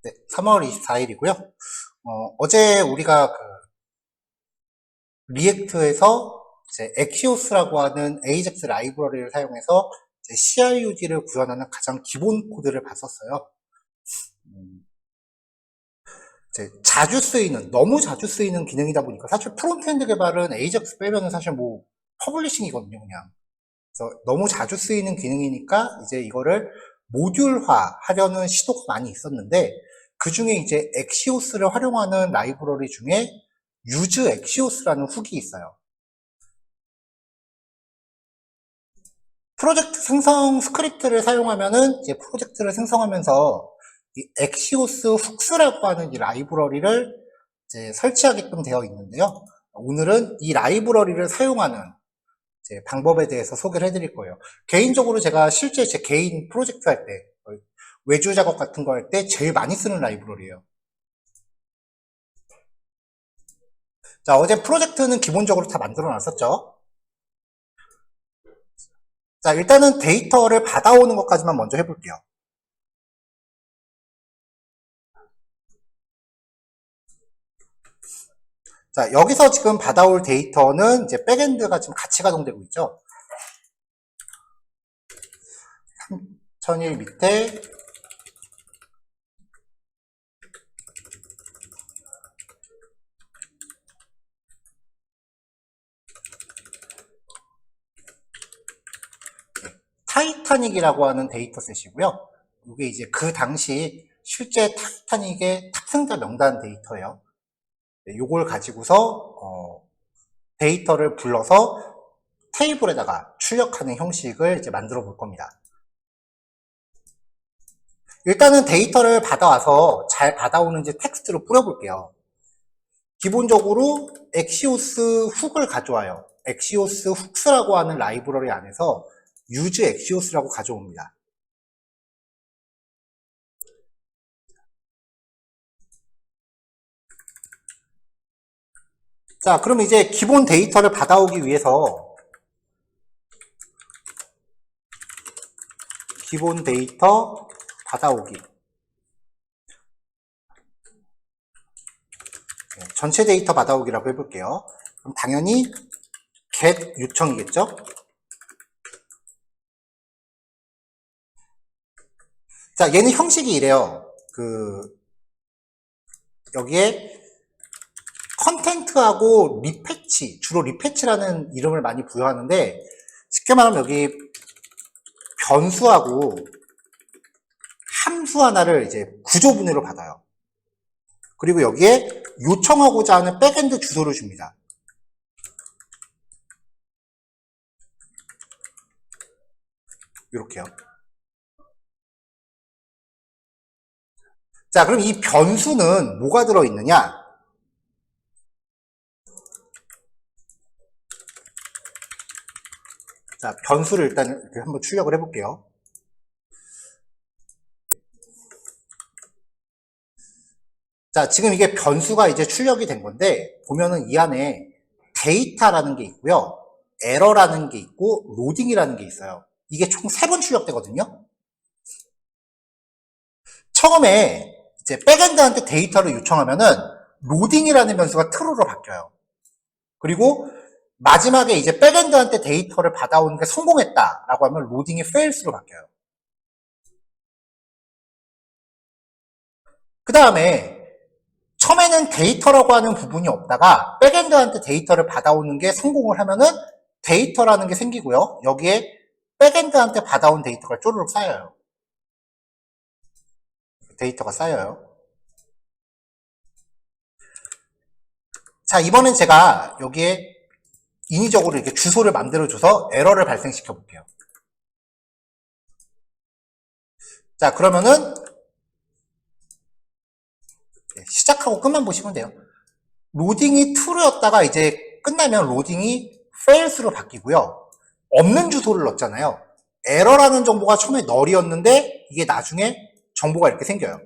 네, 3월 24일이고요. 어제 우리가 리액트에서 이제 엑시오스라고 하는 AJAX 라이브러리를 사용해서 이제 CRUD를 구현하는 가장 기본 코드를 봤었어요. 이제 너무 자주 쓰이는 기능이다 보니까 사실 프론트엔드 개발은 AJAX 빼면은 사실 뭐 퍼블리싱이거든요, 그냥. 그래서 너무 자주 쓰이는 기능이니까 이제 이거를 모듈화 하려는 시도가 많이 있었는데 그 중에 이제 엑시오스를 활용하는 라이브러리 중에 use 엑시오스라는 훅이 있어요. 프로젝트 생성 스크립트를 사용하면은 이제 프로젝트를 생성하면서 이 엑시오스 훅스라고 하는 이 라이브러리를 이제 설치하게끔 되어 있는데요. 오늘은 이 라이브러리를 사용하는 이제 방법에 대해서 소개를 해드릴 거예요. 개인적으로 제가 실제 제 개인 프로젝트 할 때, 외주 작업 같은 거 할 때 제일 많이 쓰는 라이브러리예요. 자, 어제 프로젝트는 기본적으로 다 만들어 놨었죠. 자, 일단은 데이터를 받아오는 것까지만 먼저 해볼게요. 자, 여기서 지금 받아올 데이터는 이제 백엔드가 지금 같이 가동되고 있죠. 3001 밑에 타이타닉이라고 하는 데이터셋이고요. 이게 이제 그 당시 실제 타이타닉의 탑승자 명단 데이터예요. 이걸 가지고서 데이터를 불러서 테이블에다가 출력하는 형식을 이제 만들어 볼 겁니다. 일단은 데이터를 받아와서 잘 받아오는지 텍스트로 뿌려볼게요. 기본적으로 엑시오스 훅을 가져와요. 엑시오스 훅스라고 하는 라이브러리 안에서 use 엑시오스라고 가져옵니다. 자, 그럼 이제 기본 데이터를 받아오기 위해서 기본 데이터 받아오기 전체 데이터 받아오기라고 해볼게요. 그럼 당연히 get 요청이겠죠? 자, 얘는 형식이 이래요. 여기에 컨텐트하고 리패치, 주로 리패치라는 이름을 많이 부여하는데 쉽게 말하면 여기 변수하고 함수 하나를 이제 구조분해로 받아요. 그리고 여기에 요청하고자 하는 백엔드 주소를 줍니다. 이렇게요. 자, 그럼 이 변수는 뭐가 들어있느냐? 자, 변수를 일단 이렇게 한번 출력을 해볼게요. 자, 지금 이게 변수가 이제 출력이 된 건데, 보면은 이 안에 데이터라는 게 있고요. 에러라는 게 있고, 로딩이라는 게 있어요. 이게 총 3번 출력되거든요. 처음에 이제 백엔드한테 데이터를 요청하면은 로딩이라는 변수가 true로 바뀌어요. 그리고 마지막에 이제 백엔드한테 데이터를 받아오는 게 성공했다라고 하면 로딩이 fails로 바뀌어요. 그 다음에 처음에는 데이터라고 하는 부분이 없다가 백엔드한테 데이터를 받아오는 게 성공을 하면은 데이터라는 게 생기고요. 여기에 백엔드한테 받아온 데이터가 쪼르륵 쌓여요. 데이터가 쌓여요. 자, 이번엔 제가 여기에 인위적으로 이렇게 주소를 만들어줘서 에러를 발생시켜 볼게요. 자, 그러면은 시작하고 끝만 보시면 돼요. 로딩이 true였다가 이제 끝나면 로딩이 fails로 바뀌고요. 없는 주소를 넣었잖아요. 에러라는 정보가 처음에 null이었는데 이게 나중에 정보가 이렇게 생겨요.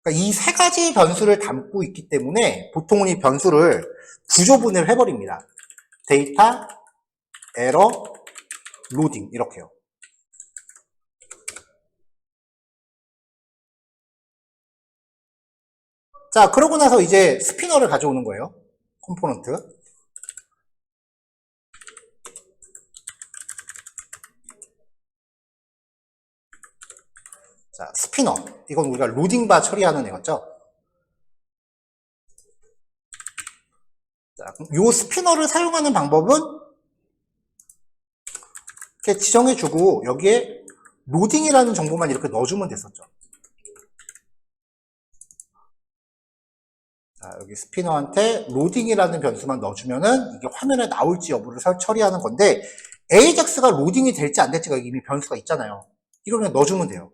그러니까 이 3가지 변수를 담고 있기 때문에 보통은 이 변수를 구조분해를 해버립니다. 데이터, 에러, 로딩 이렇게요. 자, 그러고 나서 이제 스피너를 가져오는 거예요. 컴포넌트. 자, 스피너. 이건 우리가 로딩바 처리하는 애였죠. 자, 요 스피너를 사용하는 방법은 이렇게 지정해주고 여기에 로딩이라는 정보만 이렇게 넣어주면 됐었죠. 자, 여기 스피너한테 로딩이라는 변수만 넣어주면은 이게 화면에 나올지 여부를 처리하는 건데 AJAX가 로딩이 될지 안 될지가 이미 변수가 있잖아요. 이걸 그냥 넣어주면 돼요.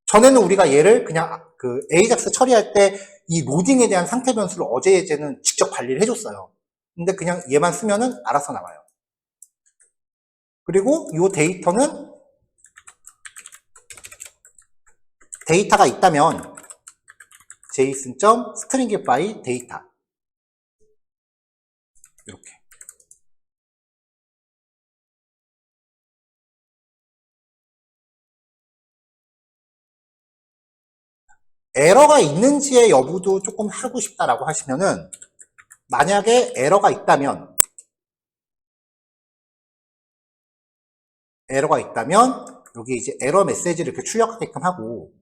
전에는 우리가 얘를 그냥 그 AJAX 처리할 때 이 로딩에 대한 상태 변수를 어제 예제는 직접 관리를 해줬어요. 근데 그냥 얘만 쓰면은 알아서 나와요. 그리고 이 데이터는 데이터가 있다면 json.stringify data 이렇게 에러가 있는지의 여부도 조금 하고 싶다라고 하시면은 만약에 에러가 있다면 여기 이제 에러 메시지를 이렇게 출력하게끔 하고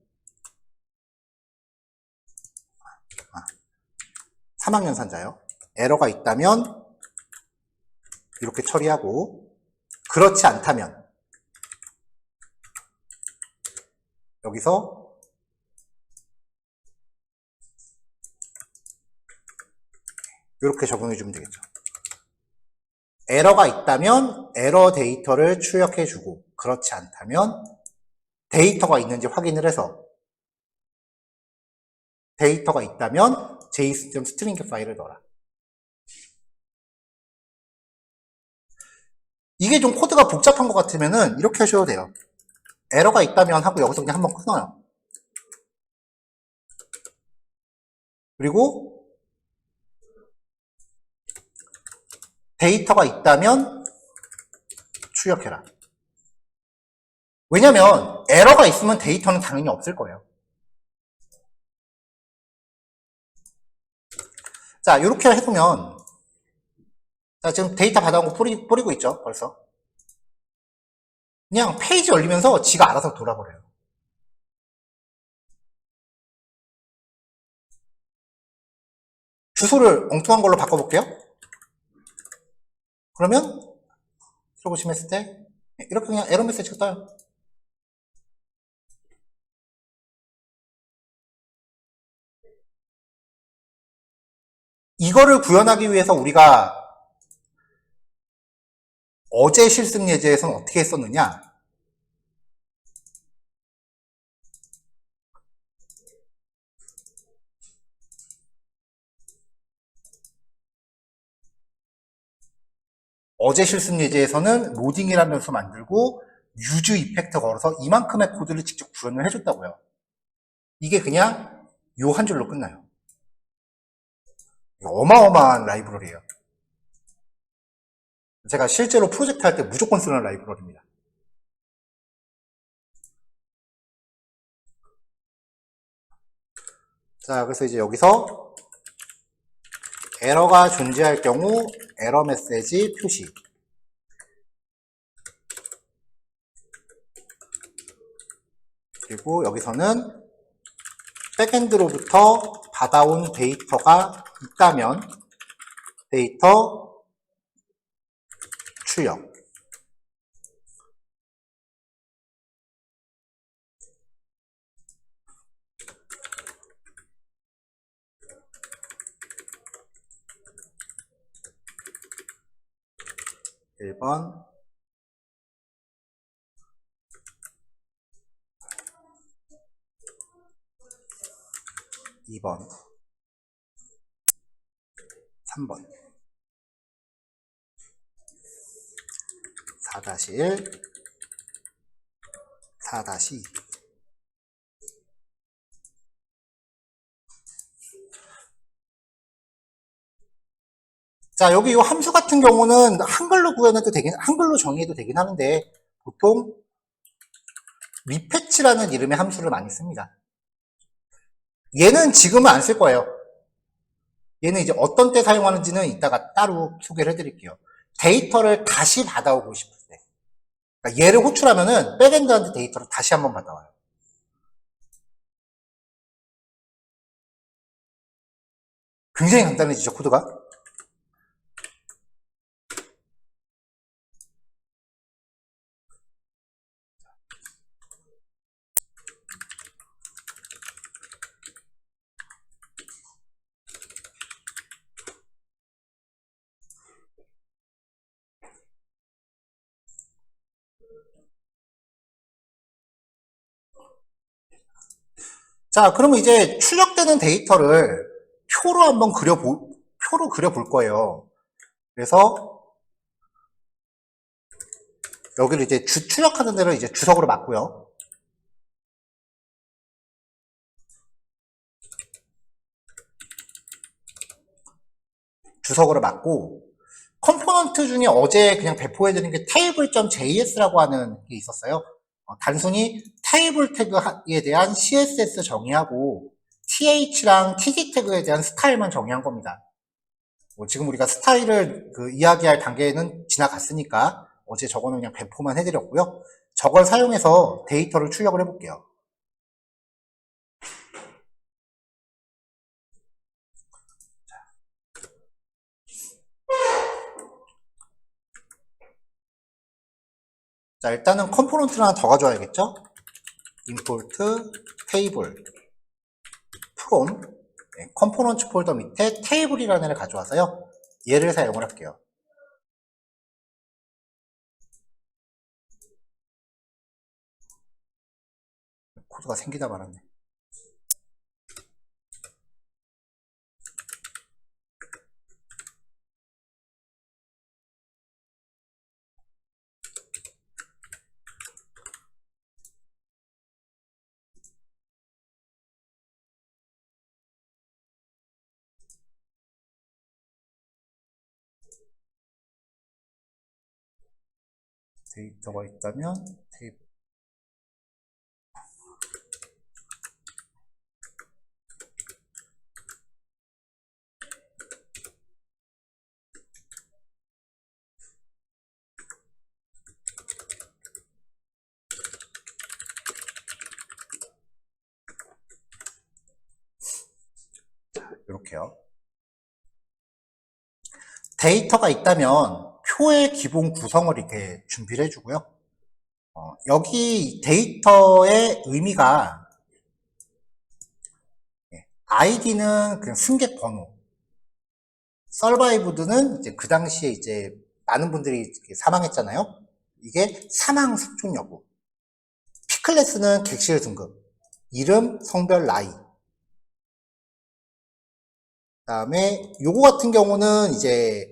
3학년산자요. 에러가 있다면 이렇게 처리하고 그렇지 않다면 여기서 이렇게 적용해 주면 되겠죠. 에러가 있다면 에러 데이터를 출력해 주고 그렇지 않다면 데이터가 있는지 확인을 해서 데이터가 있다면 json.string 파일을 넣어라. 이게 좀 코드가 복잡한 것 같으면은 이렇게 하셔도 돼요. 에러가 있다면 하고 여기서 그냥 한번 끊어요. 그리고 데이터가 있다면 출력해라. 왜냐면 에러가 있으면 데이터는 당연히 없을 거예요. 자, 이렇게 해보면 자, 지금 데이터 받아온 거 뿌리고 있죠, 벌써. 그냥 페이지 열리면서 지가 알아서 돌아버려요. 주소를 엉뚱한 걸로 바꿔볼게요. 그러면 들어보시면 했을 때 이렇게 그냥 에러 메시지가 떠요. 이거를 구현하기 위해서 우리가 어제 실습 예제에서는 어떻게 했었느냐? 어제 실습 예제에서는 로딩이라는 변수 만들고 유즈 이펙트 걸어서 이만큼의 코드를 직접 구현을 해줬다고요. 이게 그냥 요 한 줄로 끝나요. 어마어마한 라이브러리예요. 제가 실제로 프로젝트 할 때 무조건 쓰는 라이브러리입니다. 자, 그래서 이제 여기서 에러가 존재할 경우 에러 메시지 표시. 그리고 여기서는 백엔드로부터 받아온 데이터가 있다면 데이터 출력. 일 번 2번 3번 4-1 4-2 자, 여기 이 함수 같은 경우는 한글로 구현해도 되긴, 한글로 정의해도 되긴 하는데 보통 리패치라는 이름의 함수를 많이 씁니다. 얘는 지금은 안 쓸 거예요. 얘는 이제 어떤 때 사용하는지는 이따가 따로 소개를 해드릴게요. 데이터를 다시 받아오고 싶을 때. 그러니까 얘를 호출하면은 백엔드한테 데이터를 다시 한번 받아와요. 굉장히 간단해지죠, 코드가? 자, 그러면 이제 출력되는 데이터를 표로 그려볼 거예요. 그래서 여기를 이제 출력하는 데를 이제 주석으로 맞고요. 주석으로 맞고, 컴포넌트 중에 어제 그냥 배포해드린 게 table.js라고 하는 게 있었어요. 단순히 테이블 태그에 대한 CSS 정의하고 th랑 tg 태그에 대한 스타일만 정의한 겁니다. 지금 우리가 스타일을 이야기할 단계는 지나갔으니까 어제 저거는 그냥 배포만 해드렸고요. 저걸 사용해서 데이터를 출력을 해볼게요. 자, 일단은 컴포넌트를 하나 더 가져와야겠죠? import table from 컴포넌트 폴더 밑에 테이블이라는 애를 가져와서요. 얘를 사용을 할게요. 코드가 생기다 말았네. 데이터가 있다면 테이블. 이렇게요. 데이터가 있다면 표의 기본 구성을 이렇게 준비를 해주고요. 여기 데이터의 의미가 ID는 그냥 승객 번호, 서바이브드는 이제 그 당시에 이제 많은 분들이 사망했잖아요. 이게 사망 숙종 여부. P클래스는 객실 등급, 이름, 성별, 나이. 그다음에 요거 같은 경우는 이제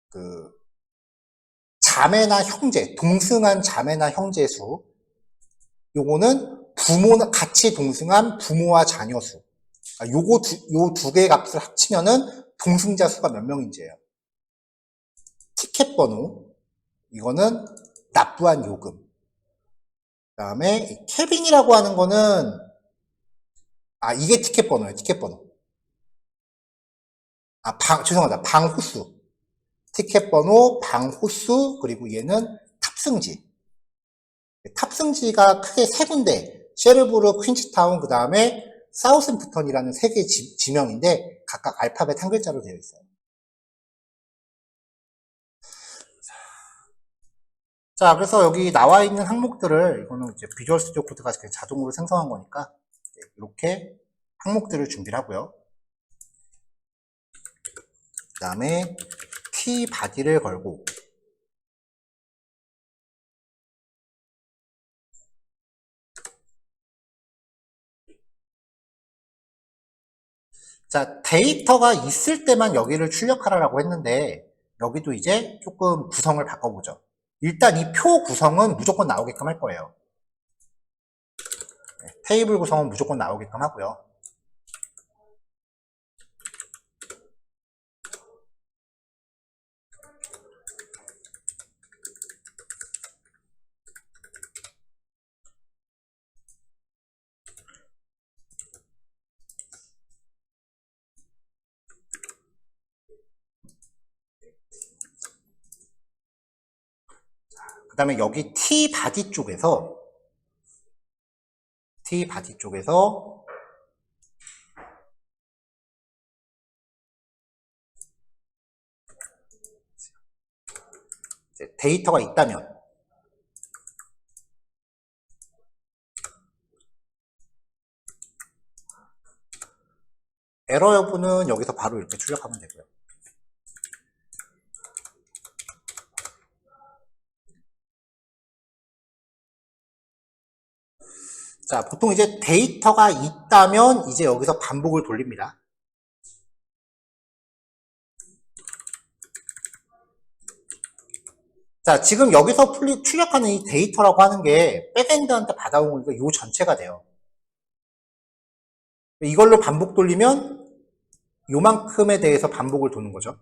그 자매나 형제, 동승한 자매나 형제 수. 요거는 같이 동승한 부모와 자녀 수. 요 두 개의 값을 합치면은 동승자 수가 몇 명인지예요. 티켓 번호. 이거는 납부한 요금. 그다음에 캐빈이라고 하는 거는 이게 티켓 번호예요. 티켓 번호. 죄송하다. 방 호수. 티켓 번호, 방 호수, 그리고 얘는 탑승지. 탑승지가 크게 세 군데, 셰르부르, 퀸츠타운, 그 다음에 사우샘프턴이라는 세 개의 지명인데 각각 알파벳 한 글자로 되어 있어요. 자, 그래서 여기 나와 있는 항목들을, 이거는 이제 비주얼 스튜디오 코드가 자동으로 생성한 거니까 이렇게 항목들을 준비를 하고요. 그 다음에 t 바디를 걸고, 자, 데이터가 있을 때만 여기를 출력하라고 했는데 여기도 이제 조금 구성을 바꿔보죠. 일단 이 표 구성은 무조건 나오게끔 할 거예요. 테이블 구성은 무조건 나오게끔 하고요. 다음에 여기 T 바디 쪽에서 이제 데이터가 있다면 에러 여부는 여기서 바로 이렇게 출력하면 되고요. 자, 보통 이제 데이터가 있다면 이제 여기서 반복을 돌립니다. 자, 지금 여기서 출력하는 이 데이터라고 하는 게 백엔드한테 받아온 거 요 전체가 돼요. 이걸로 반복 돌리면 요만큼에 대해서 반복을 도는 거죠.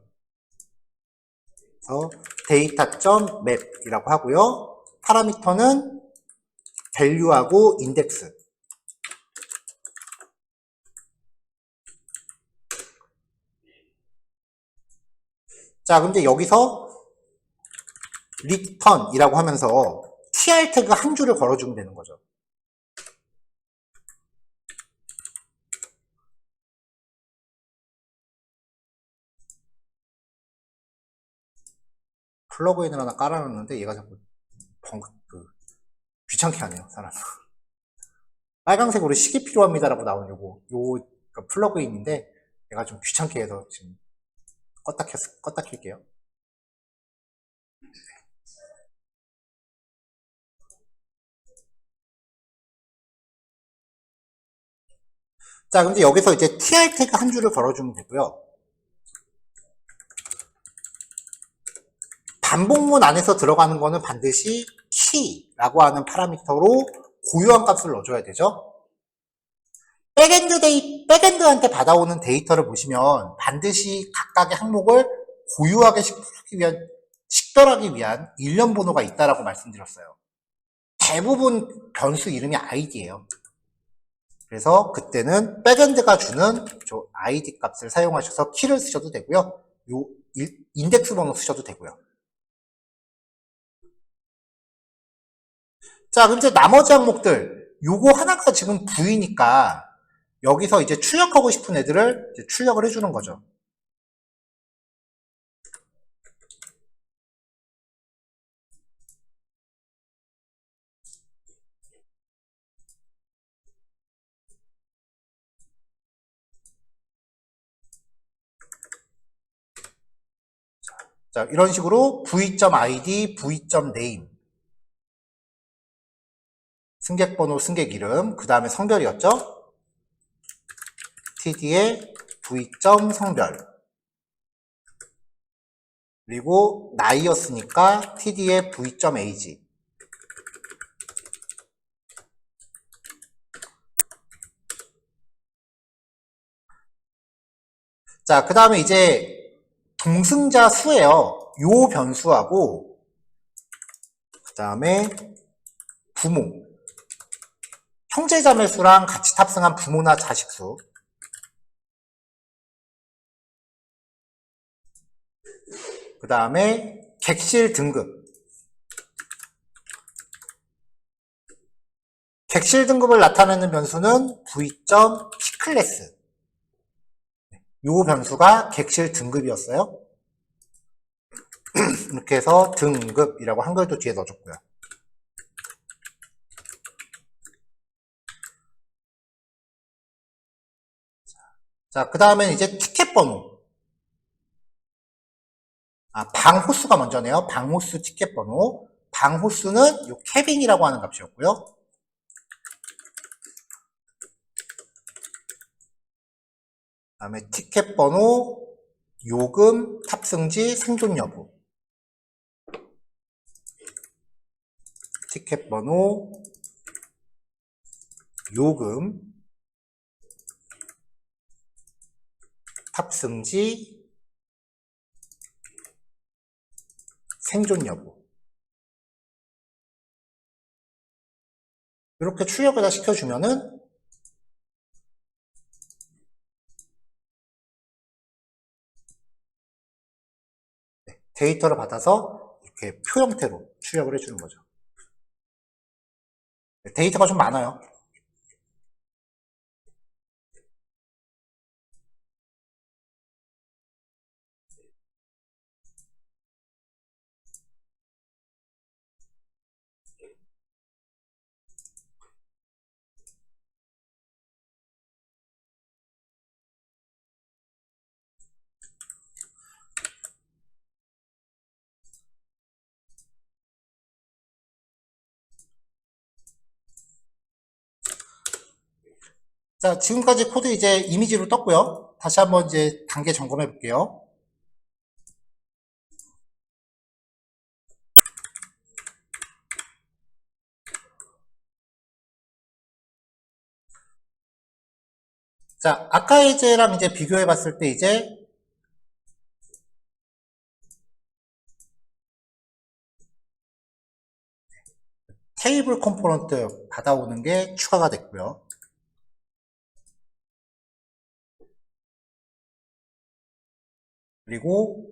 그래서 data.map이라고 하고요. 파라미터는 value하고 index. 자, 근데 여기서 return이라고 하면서 tr 태그 한 줄을 걸어주면 되는 거죠. 플러그인을 하나 깔아놨는데 얘가 자꾸 귀찮게 하네요, 사람. 빨강색으로 시계 필요합니다라고 나오는 요 플러그인인데 얘가 좀 귀찮게 해서 지금 껐다 킬게요. 자, 근데 여기서 이제 tr 태그 한 줄을 걸어주면 되고요. 반복문 안에서 들어가는 거는 반드시 key라고 하는 파라미터로 고유한 값을 넣어줘야 되죠. 백엔드한테 받아오는 데이터를 보시면 반드시 각각의 항목을 고유하게 식별하기 위한 일련 번호가 있다라고 말씀드렸어요. 대부분 변수 이름이 id예요. 그래서 그때는 백엔드가 주는 저 id 값을 사용하셔서 키를 쓰셔도 되고요. 요 인덱스 번호 쓰셔도 되고요. 자, 그럼 이제 나머지 항목들 요거 하나가 지금 V니까 여기서 이제 출력하고 싶은 애들을 이제 출력을 해주는 거죠. 자, 이런 식으로 v.id, v.name 승객번호, 승객 이름, 그 다음에 성별이었죠? td의 v.성별 그리고 나이였으니까 td의 v.age 자, 그 다음에 이제 동승자 수예요. 요 변수하고 그 다음에 부모 형제자매 수랑 같이 탑승한 부모나 자식 수 그 다음에 객실 등급 객실 등급을 나타내는 변수는 v.pclass 요 변수가 객실 등급이었어요. 이렇게 해서 등급이라고 한글도 뒤에 넣어줬고요. 자, 그 다음에 이제 티켓 번호. 방 호수가 먼저네요. 방 호수 티켓 번호. 방 호수는 요 캐빈이라고 하는 값이었고요. 그 다음에 티켓 번호, 요금, 탑승지, 생존 여부. 티켓 번호, 요금, 탑승지, 생존 여부. 이렇게 출력을 다 시켜주면은 데이터를 받아서 이렇게 표 형태로 출력 출력을 해주는 거죠. 데이터가 좀 많아요. 자, 지금까지 코드 이제 이미지로 떴고요. 다시 한번 이제 단계 점검해 볼게요. 자, 아까의 제랑 이제 비교해 봤을 때 이제 테이블 컴포넌트 받아오는 게 추가가 됐고요. 그리고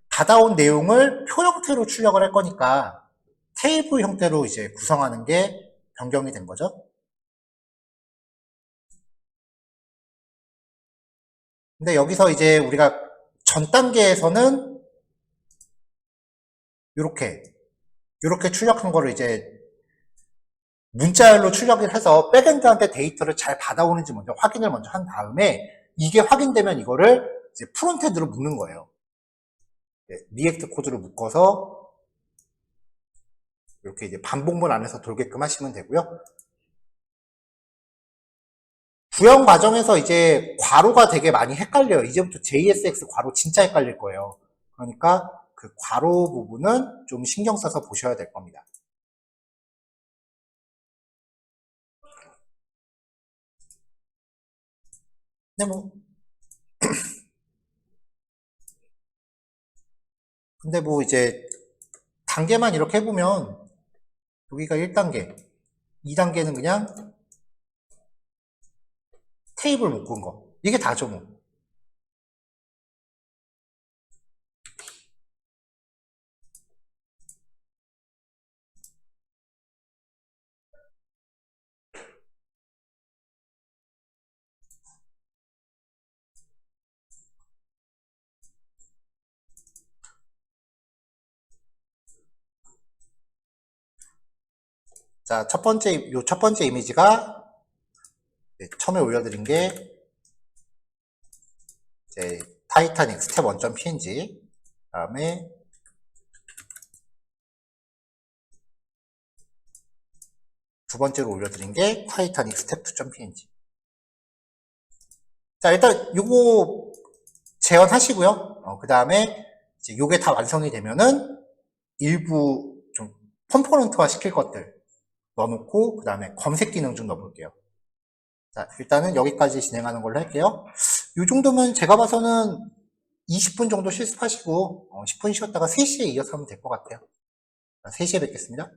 받아온 내용을 표 형태로 출력을 할 거니까 테이블 형태로 이제 구성하는 게 변경이 된 거죠. 근데 여기서 이제 우리가 전 단계에서는 이렇게 출력한 거를 이제 문자열로 출력을 해서 백엔드한테 데이터를 잘 받아오는지 먼저 확인을 먼저 한 다음에 이게 확인되면 이거를 이제 프론트엔드로 묶는 거예요. 리액트 코드로 묶어서 이렇게 이제 반복문 안에서 돌게끔 하시면 되고요. 구형 과정에서 이제 괄호가 되게 많이 헷갈려요. 이제부터 JSX 괄호 진짜 헷갈릴 거예요. 그러니까 그 괄호 부분은 좀 신경 써서 보셔야 될 겁니다. 근데 뭐 이제 단계만 이렇게 해보면 여기가 1단계, 2단계는 그냥 테이블 묶은 거. 이게 다죠 뭐. 자, 첫 번째 이미지가 처음에 올려드린 게 이제 타이타닉 스텝 1.png 다음에 두 번째로 올려드린 게 타이타닉 스텝 2.png. 자, 일단 요거 재현하시고요. 그 다음에 이제 요게 다 완성이 되면은 일부 좀 컴포넌트화 시킬 것들 넣어놓고 그 다음에 검색 기능 좀 넣어볼게요. 자, 일단은 여기까지 진행하는 걸로 할게요. 이 정도면 제가 봐서는 20분 정도 실습하시고 10분 쉬었다가 3시에 이어서 하면 될 것 같아요. 3시에 뵙겠습니다.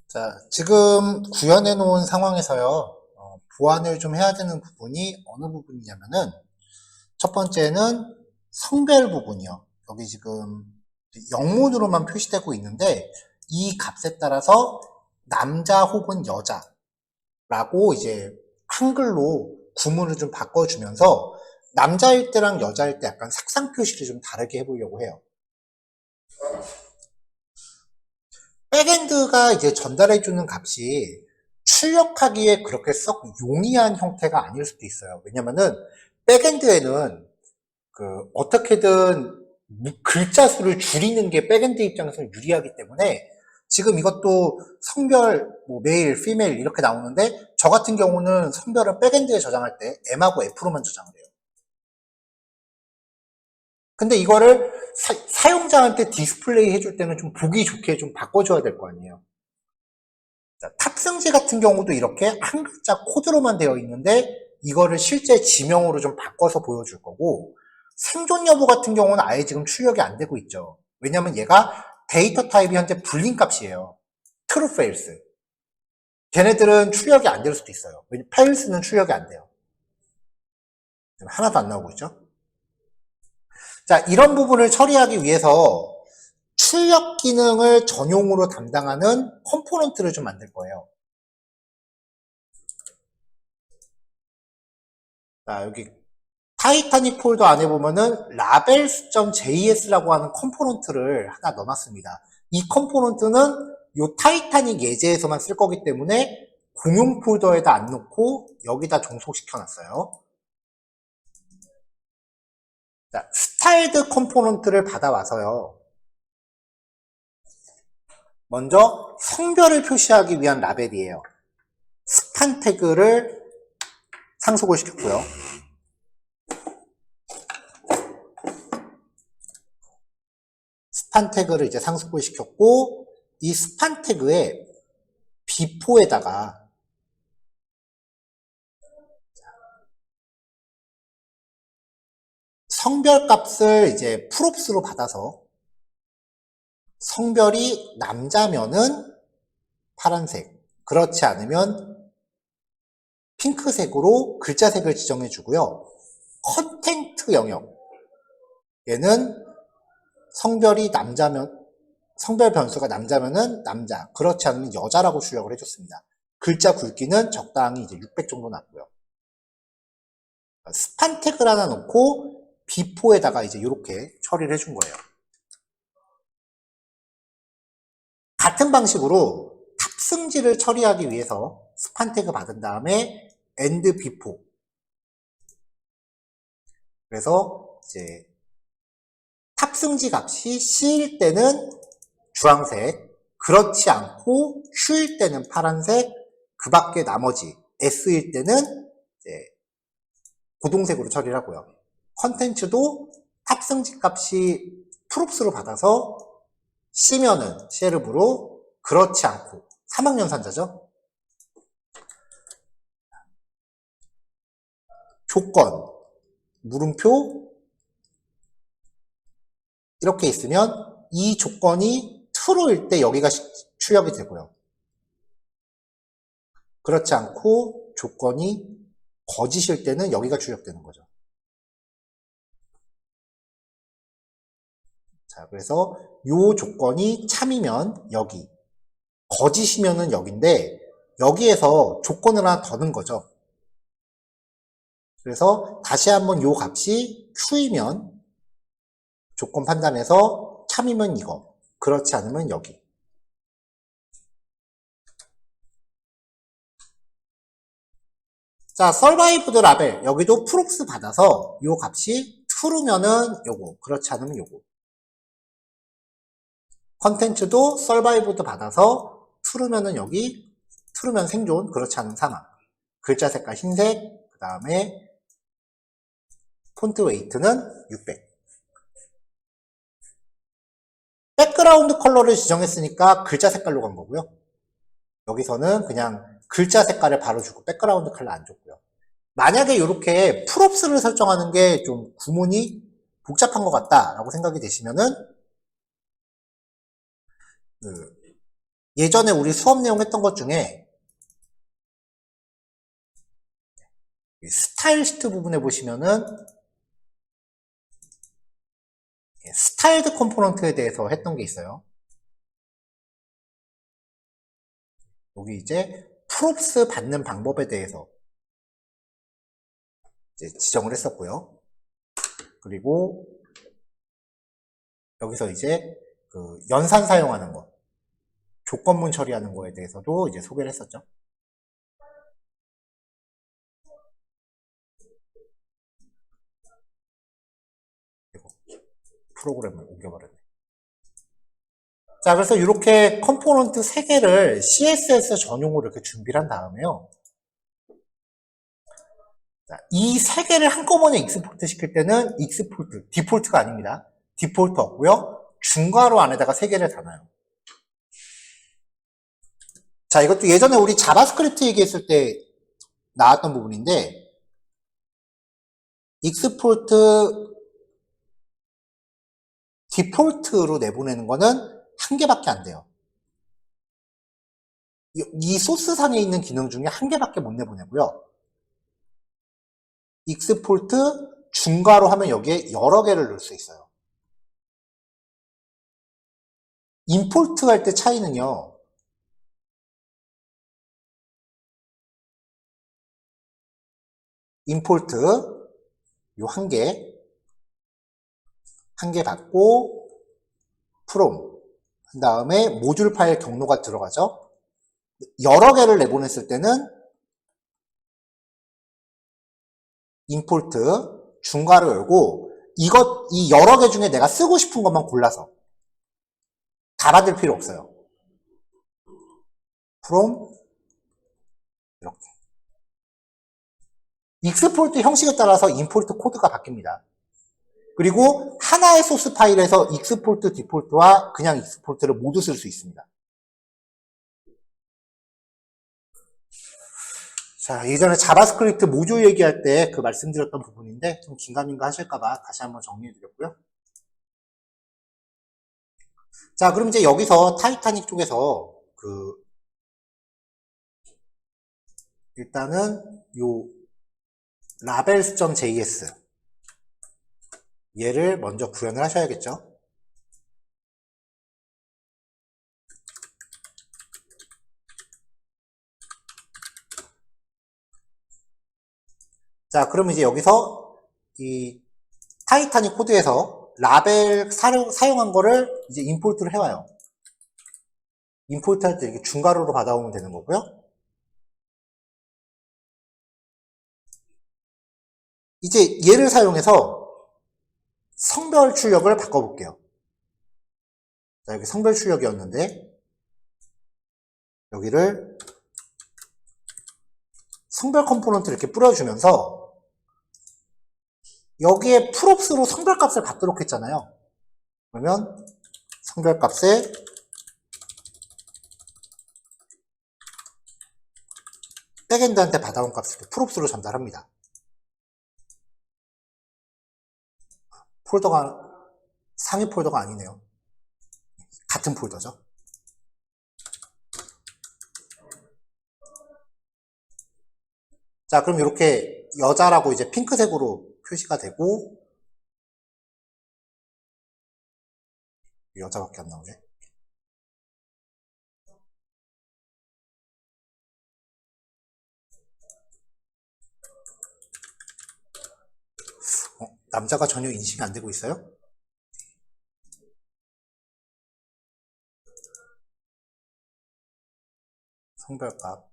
자, 지금 구현해 놓은 상황에서요. 보완을 좀 해야 되는 부분이 어느 부분이냐면은 첫 번째는 성별 부분이요. 여기 지금 영문으로만 표시되고 있는데 이 값에 따라서 남자 혹은 여자라고 이제 한글로 구문을 좀 바꿔주면서 남자일 때랑 여자일 때 약간 색상 표시를 좀 다르게 해보려고 해요. 백엔드가 이제 전달해주는 값이 출력하기에 그렇게 썩 용이한 형태가 아닐 수도 있어요. 왜냐면은 백엔드에는 그 어떻게든 글자 수를 줄이는 게 백엔드 입장에서는 유리하기 때문에 지금 이것도 성별, 뭐 메일, 피메일 이렇게 나오는데 저 같은 경우는 성별은 백엔드에 저장할 때 M하고 F로만 저장을 해요. 근데 이거를 사용자한테 디스플레이 해줄 때는 좀 보기 좋게 좀 바꿔줘야 될 거 아니에요. 자, 탑승지 같은 경우도 이렇게 한 글자 코드로만 되어 있는데 이거를 실제 지명으로 좀 바꿔서 보여줄 거고 생존 여부 같은 경우는 아예 지금 출력이 안 되고 있죠. 왜냐면 얘가 데이터 타입이 현재 불린 값이에요. true, false. 걔네들은 출력이 안 될 수도 있어요. 왜냐면 false는 출력이 안 돼요. 지금 하나도 안 나오고 있죠. 자, 이런 부분을 처리하기 위해서 출력 기능을 전용으로 담당하는 컴포넌트를 좀 만들 거예요. 자, 여기 타이타닉 폴더 안에 보면은 labels.js라고 하는 컴포넌트를 하나 넣어놨습니다. 이 컴포넌트는 이 타이타닉 예제에서만 쓸 거기 때문에 공용 폴더에다 안 넣고 여기다 종속시켜 놨어요. 자, 스타일드 컴포넌트를 받아와서요. 먼저 성별을 표시하기 위한 라벨이에요. 스판 태그를 상속을 시켰고요. 스판 태그를 이제 상속을 시켰고, 이 스판 태그에 비포에다가 성별 값을 이제 프롭스로 받아서 성별이 남자면은 파란색, 그렇지 않으면 핑크색으로 글자색을 지정해 주고요. 컨텐트 영역, 얘는 성별이 남자면, 성별 변수가 남자면은 남자, 그렇지 않으면 여자라고 출력을 해줬습니다. 글자 굵기는 적당히 이제 600 정도 났고요. 스판 태그를 하나 넣고 비포에다가 이제 이렇게 처리를 해준 거예요. 같은 방식으로 탑승지를 처리하기 위해서 스판 태그 받은 다음에 end before. 그래서 이제 탑승지 값이 C일 때는 주황색, 그렇지 않고 Q일 때는 파란색, 그 밖에 나머지 S일 때는 이제 고동색으로 처리를 하고요. 컨텐츠도 탑승지 값이 프롭스로 받아서 C면은 셰르브로, 그렇지 않고 3학년산자죠. 조건, 물음표 이렇게 있으면 이 조건이 true일 때 여기가 출력이 되고요. 그렇지 않고 조건이 거짓일 때는 여기가 출력되는 거죠. 자, 그래서 요 조건이 참이면 여기, 거짓이면은 여기인데 여기에서 조건을 하나 더 넣은 거죠. 그래서 다시 한번 요 값이 true이면 조건 판단해서 참이면 이거, 그렇지 않으면 여기. 자, survived 라벨, 여기도 proofs 받아서 요 값이 true면은 요거, 그렇지 않으면 요거. 컨텐츠도 survived 받아서 true면은 여기, true면 생존, 그렇지 않으면 사망. 글자 색깔 흰색, 그 다음에 폰트 웨이트는 600. 백그라운드 컬러를 지정했으니까 글자 색깔로 간 거고요. 여기서는 그냥 글자 색깔을 바로 주고 백그라운드 컬러 안 줬고요. 만약에 이렇게 프롭스를 설정하는 게 좀 구문이 복잡한 것 같다라고 생각이 되시면은 예전에 우리 수업 내용 했던 것 중에 스타일 시트 부분에 보시면은 스타일드 컴포넌트에 대해서 했던 게 있어요. 여기 이제 프롭스 받는 방법에 대해서 이제 지정을 했었고요. 그리고 여기서 이제 그 연산 사용하는 거, 조건문 처리하는 거에 대해서도 이제 소개를 했었죠. 그리고 프로그램을 옮겨버렸네. 자, 그래서 이렇게 컴포넌트 3개를 CSS 전용으로 이렇게 준비를 한 다음에요. 자, 이 3개를 한꺼번에 익스포트 시킬 때는 익스포트, 디폴트가 아닙니다. 디폴트 없고요. 중괄호 안에다가 3개를 담아요. 자, 이것도 예전에 우리 자바스크립트 얘기했을 때 나왔던 부분인데 익스포트 디폴트로 내보내는 거는 한 개밖에 안 돼요. 이 소스상에 있는 기능 중에 한 개밖에 못 내보내고요. 익스포트 중괄호 하면 여기에 여러 개를 넣을 수 있어요. 임포트 할 때 차이는요. 임포트 요 한 개 받고 from 그 다음에 모듈 파일 경로가 들어가죠. 여러 개를 내보냈을 때는 임포트 중괄호 열고 이 여러 개 중에 내가 쓰고 싶은 것만 골라서 다 받을 필요 없어요. from 이렇게 익스포트 형식에 따라서 임포트 코드가 바뀝니다. 그리고 하나의 소스 파일에서 익스포트 디폴트와 그냥 익스포트를 모두 쓸 수 있습니다. 자, 예전에 자바스크립트 모듈 얘기할 때 그 말씀드렸던 부분인데 좀 긴가민가 하실까봐 다시 한번 정리해드렸고요. 자, 그럼 이제 여기서 타이타닉 쪽에서 일단은 요 라벨스.js 얘를 먼저 구현을 하셔야겠죠. 자, 그럼 이제 여기서 이 타이타닉 코드에서 라벨 사용한 거를 이제 임포트를 해와요. 임포트 할 때 이렇게 중괄호로 받아오면 되는 거고요. 이제 얘를 사용해서 성별 출력을 바꿔볼게요. 자, 여기 성별 출력이었는데 여기를 성별 컴포넌트 이렇게 뿌려주면서 여기에 프롭스로 성별값을 받도록 했잖아요. 그러면 성별값에 백엔드한테 받아온 값을 프롭스로 전달합니다. 폴더가 상위 폴더가 아니네요. 같은 폴더죠. 자, 그럼 이렇게 여자라고 이제 핑크색으로 표시가 되고 여자밖에 안 나오네. 남자가 전혀 인식이 안 되고 있어요? 성별값.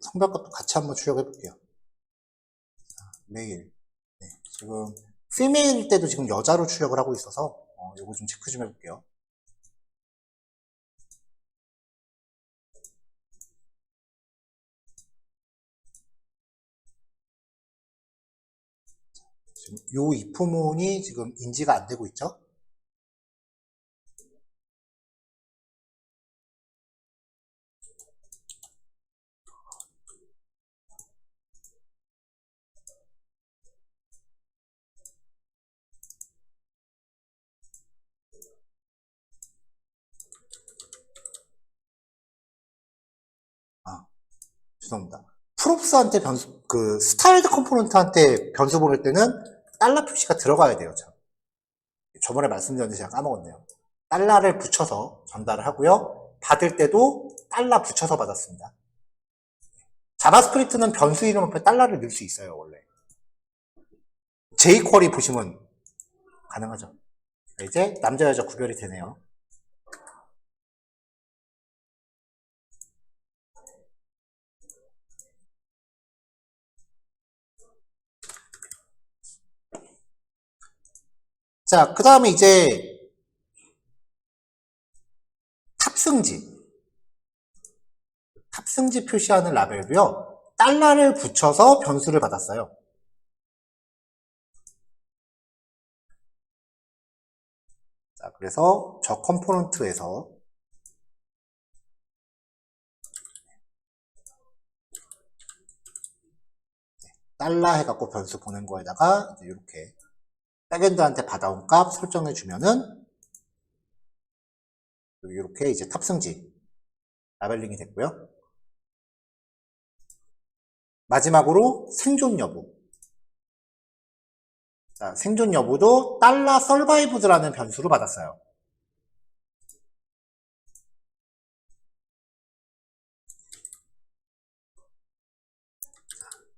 성별값도 같이 한번 출력해 볼게요. 메일. 네, 지금 피메일 때도 지금 여자로 출력을 하고 있어서 요거 좀 체크 좀 해볼게요. 지금 요 if문이 지금 인지가 안 되고 있죠? 아, 죄송합니다. 프롭스한테 변수, 스타일드 컴포넌트한테 변수 보낼 때는 달러 표시가 들어가야 돼요, 참. 저번에 말씀드렸는데 제가 까먹었네요. 달러를 붙여서 전달을 하고요. 받을 때도 달러 붙여서 받았습니다. 자바스크립트는 변수 이름 앞에 달러를 넣을 수 있어요, 원래. jQuery 보시면 가능하죠. 이제 남자, 여자 구별이 되네요. 자, 그 다음에 이제 탑승지 표시하는 라벨도요. 달러를 붙여서 변수를 받았어요. 자, 그래서 저 컴포넌트에서 달러 해갖고 변수 보낸 거에다가 이제 이렇게 백엔드한테 받아온 값 설정해 주면은 이렇게 이제 탑승지 라벨링이 됐고요. 마지막으로 생존 여부. 자, 생존 여부도 달러 서바이브드라는 변수로 받았어요.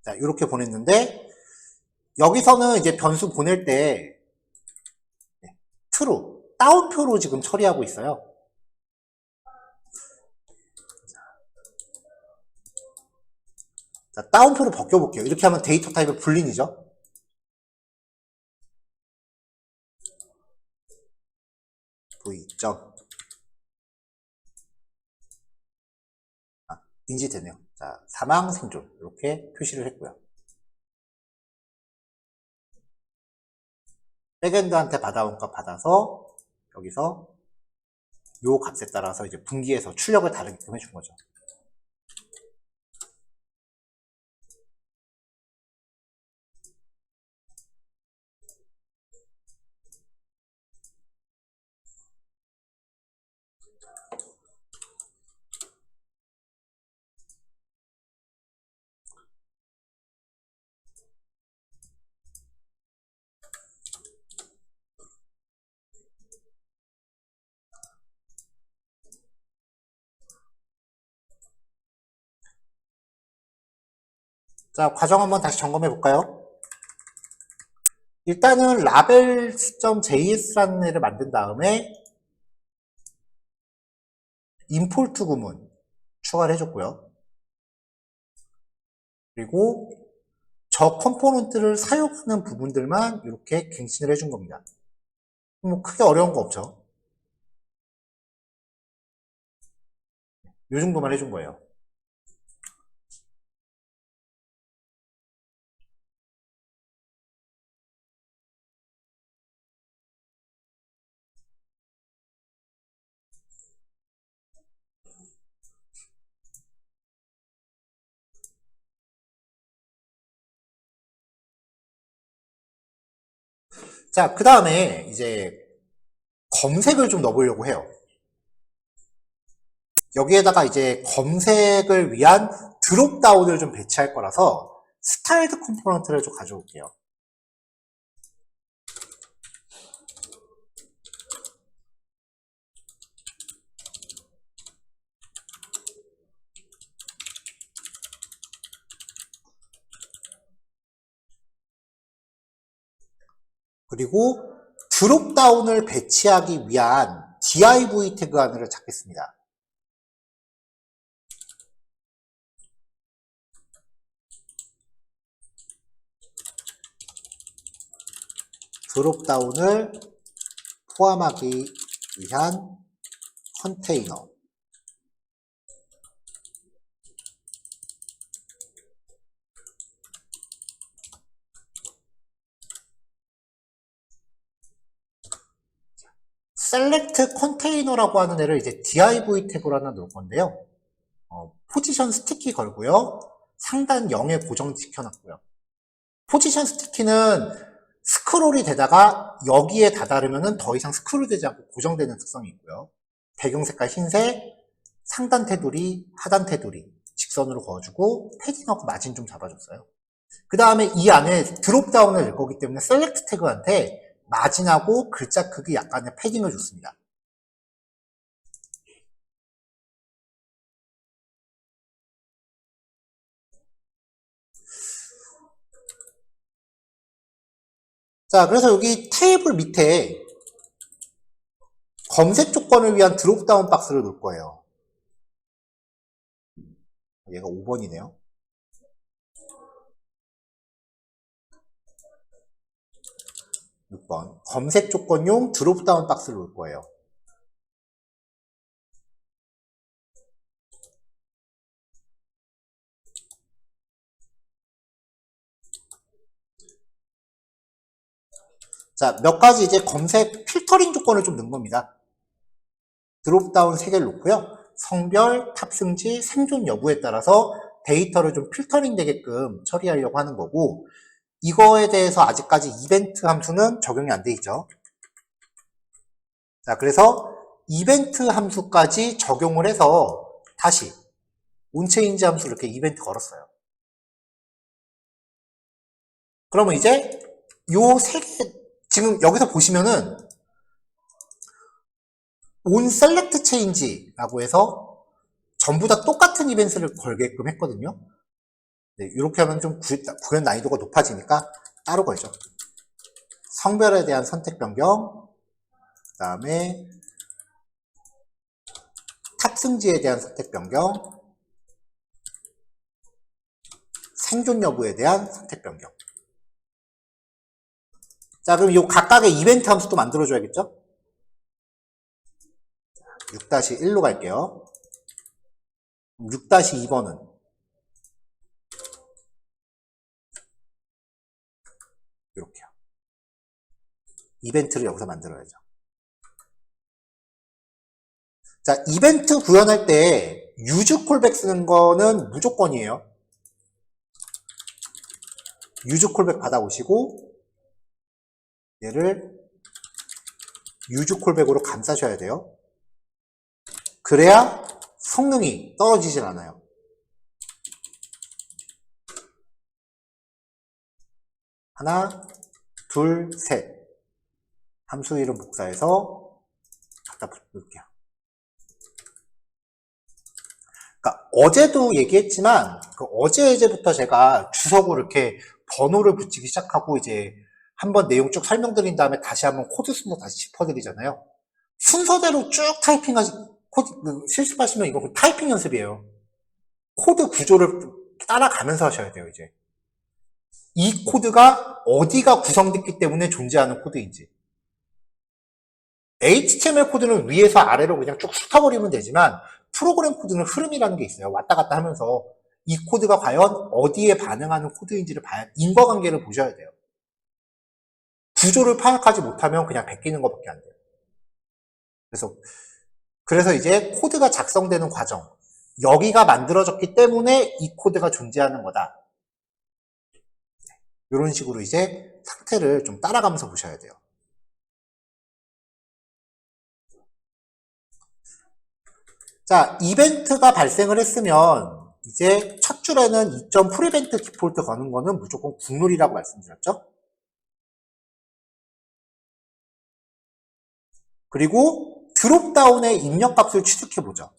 자, 이렇게 보냈는데 여기서는 이제 변수 보낼 때 true, 다운표로 지금 처리하고 있어요. 자, 다운표를 벗겨볼게요. 이렇게 하면 데이터 타입의 불린이죠. v 점 인지되네요. 자, 사망 생존 이렇게 표시를 했고요. 백엔드한테 받아온 값 받아서 여기서 요 값에 따라서 이제 분기해서 출력을 다르게끔 해준 거죠. 자, 과정 한번 다시 점검해 볼까요? 일단은 labels.js라는 애를 만든 다음에 import 구문 추가를 해줬고요. 그리고 저 컴포넌트를 사용하는 부분들만 이렇게 갱신을 해준 겁니다. 뭐 크게 어려운 거 없죠. 이 정도만 해준 거예요. 자, 그 다음에 이제 검색을 좀 넣어보려고 해요. 여기에다가 이제 검색을 위한 드롭다운을 좀 배치할 거라서 스타일드 컴포넌트를 좀 가져올게요. 그리고 드롭다운을 배치하기 위한 div 태그 하나를 찾겠습니다. 드롭다운을 포함하기 위한 컨테이너. select 컨테이너라고 하는 애를 이제 div 태그로 하나 넣을 건데요. 포지션 스티키 걸고요. 상단 0에 고정시켜놨고요. 포지션 스티키는 스크롤이 되다가 여기에 다다르면 더 이상 스크롤 되지 않고 고정되는 특성이 있고요. 배경 색깔 흰색, 상단 테두리, 하단 테두리 직선으로 그어주고 패딩하고 마진 좀 잡아줬어요. 그 다음에 이 안에 드롭다운을 넣을 거기 때문에 셀렉트 태그한테 마진하고 글자 크기 약간의 패딩을 줬습니다. 자, 그래서 여기 테이블 밑에 검색 조건을 위한 드롭다운 박스를 넣을 거예요. 얘가 5번이네요. 검색 조건용 드롭다운 박스를 넣을 거예요. 자, 몇 가지 이제 검색 필터링 조건을 좀 넣은 겁니다. 드롭다운 3개를 놓고요. 성별, 탑승지, 생존 여부에 따라서 데이터를 좀 필터링 되게끔 처리하려고 하는 거고, 이거에 대해서 아직까지 이벤트 함수는 적용이 안 돼 있죠. 자, 그래서 이벤트 함수까지 적용을 해서 다시 온체인지 함수 이렇게 이벤트 걸었어요. 그러면 이제 요 세 개, 지금 여기서 보시면은 on select change라고 해서 전부 다 똑같은 이벤트를 걸게끔 했거든요. 네, 이렇게 하면 좀 구현 난이도가 높아지니까 따로 걸죠. 성별에 대한 선택 변경, 그 다음에 탑승지에 대한 선택 변경, 생존 여부에 대한 선택 변경. 자, 그럼 이 각각의 이벤트 함수도 만들어줘야겠죠? 6-1로 갈게요. 6-2번은 이렇게요. 이벤트를 여기서 만들어야죠. 자, 이벤트 구현할 때 유즈 콜백 쓰는 거는 무조건이에요. 유즈 콜백 받아오시고 얘를 유즈 콜백으로 감싸셔야 돼요. 그래야 성능이 떨어지질 않아요. 하나, 둘, 셋. 함수 이름 복사해서 갖다 붙일게요. 그러니까 어제도 얘기했지만 그 어제 예제부터 제가 주석으로 이렇게 번호를 붙이기 시작하고 이제 한번 내용 쭉 설명드린 다음에 다시 한번 코드 순서 다시 짚어드리잖아요. 순서대로 쭉 타이핑하시 코드 실습하시면 이거 타이핑 연습이에요. 코드 구조를 따라가면서 하셔야 돼요. 이제 이 코드가 어디가 구성됐기 때문에 존재하는 코드인지. HTML 코드는 위에서 아래로 그냥 쭉 훑어버리면 되지만 프로그램 코드는 흐름이라는 게 있어요. 왔다 갔다 하면서 이 코드가 과연 어디에 반응하는 코드인지를 봐야, 인과관계를 보셔야 돼요. 구조를 파악하지 못하면 그냥 베끼는 것밖에 안 돼요. 그래서 이제 코드가 작성되는 과정, 여기가 만들어졌기 때문에 이 코드가 존재하는 거다. 이런 식으로 이제 상태를 좀 따라가면서 보셔야 돼요. 자, 이벤트가 발생을 했으면 이제 첫 줄에는 2.prevent 디폴트 거는 거는 무조건 국룰이라고 말씀드렸죠. 그리고 드롭다운의 입력값을 취득해보죠.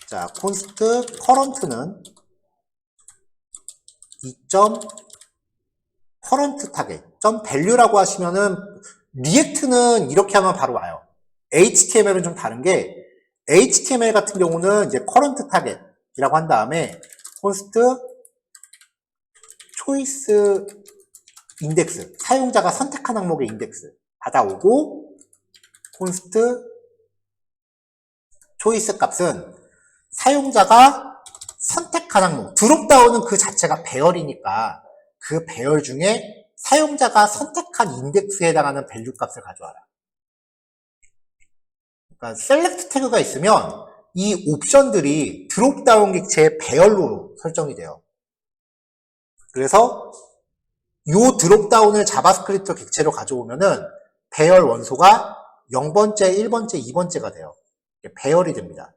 자, const current는 2.current target, value라고 하시면은 리액트는 이렇게 하면 바로 와요. HTML은 좀 다른 게 HTML 같은 경우는 이제 current target이라고 한 다음에 const choice index, 사용자가 선택한 항목의 인덱스 받아오고 const choice 값은 사용자가 선택한 항목, 드롭다운은 그 자체가 배열이니까 그 배열 중에 사용자가 선택한 인덱스에 해당하는 밸류 값을 가져와라. 그러니까 셀렉트 태그가 있으면 이 옵션들이 드롭다운 객체의 배열로 설정이 돼요. 그래서 이 드롭다운을 자바스크립트 객체로 가져오면은 배열 원소가 0번째, 1번째, 2번째가 돼요. 배열이 됩니다.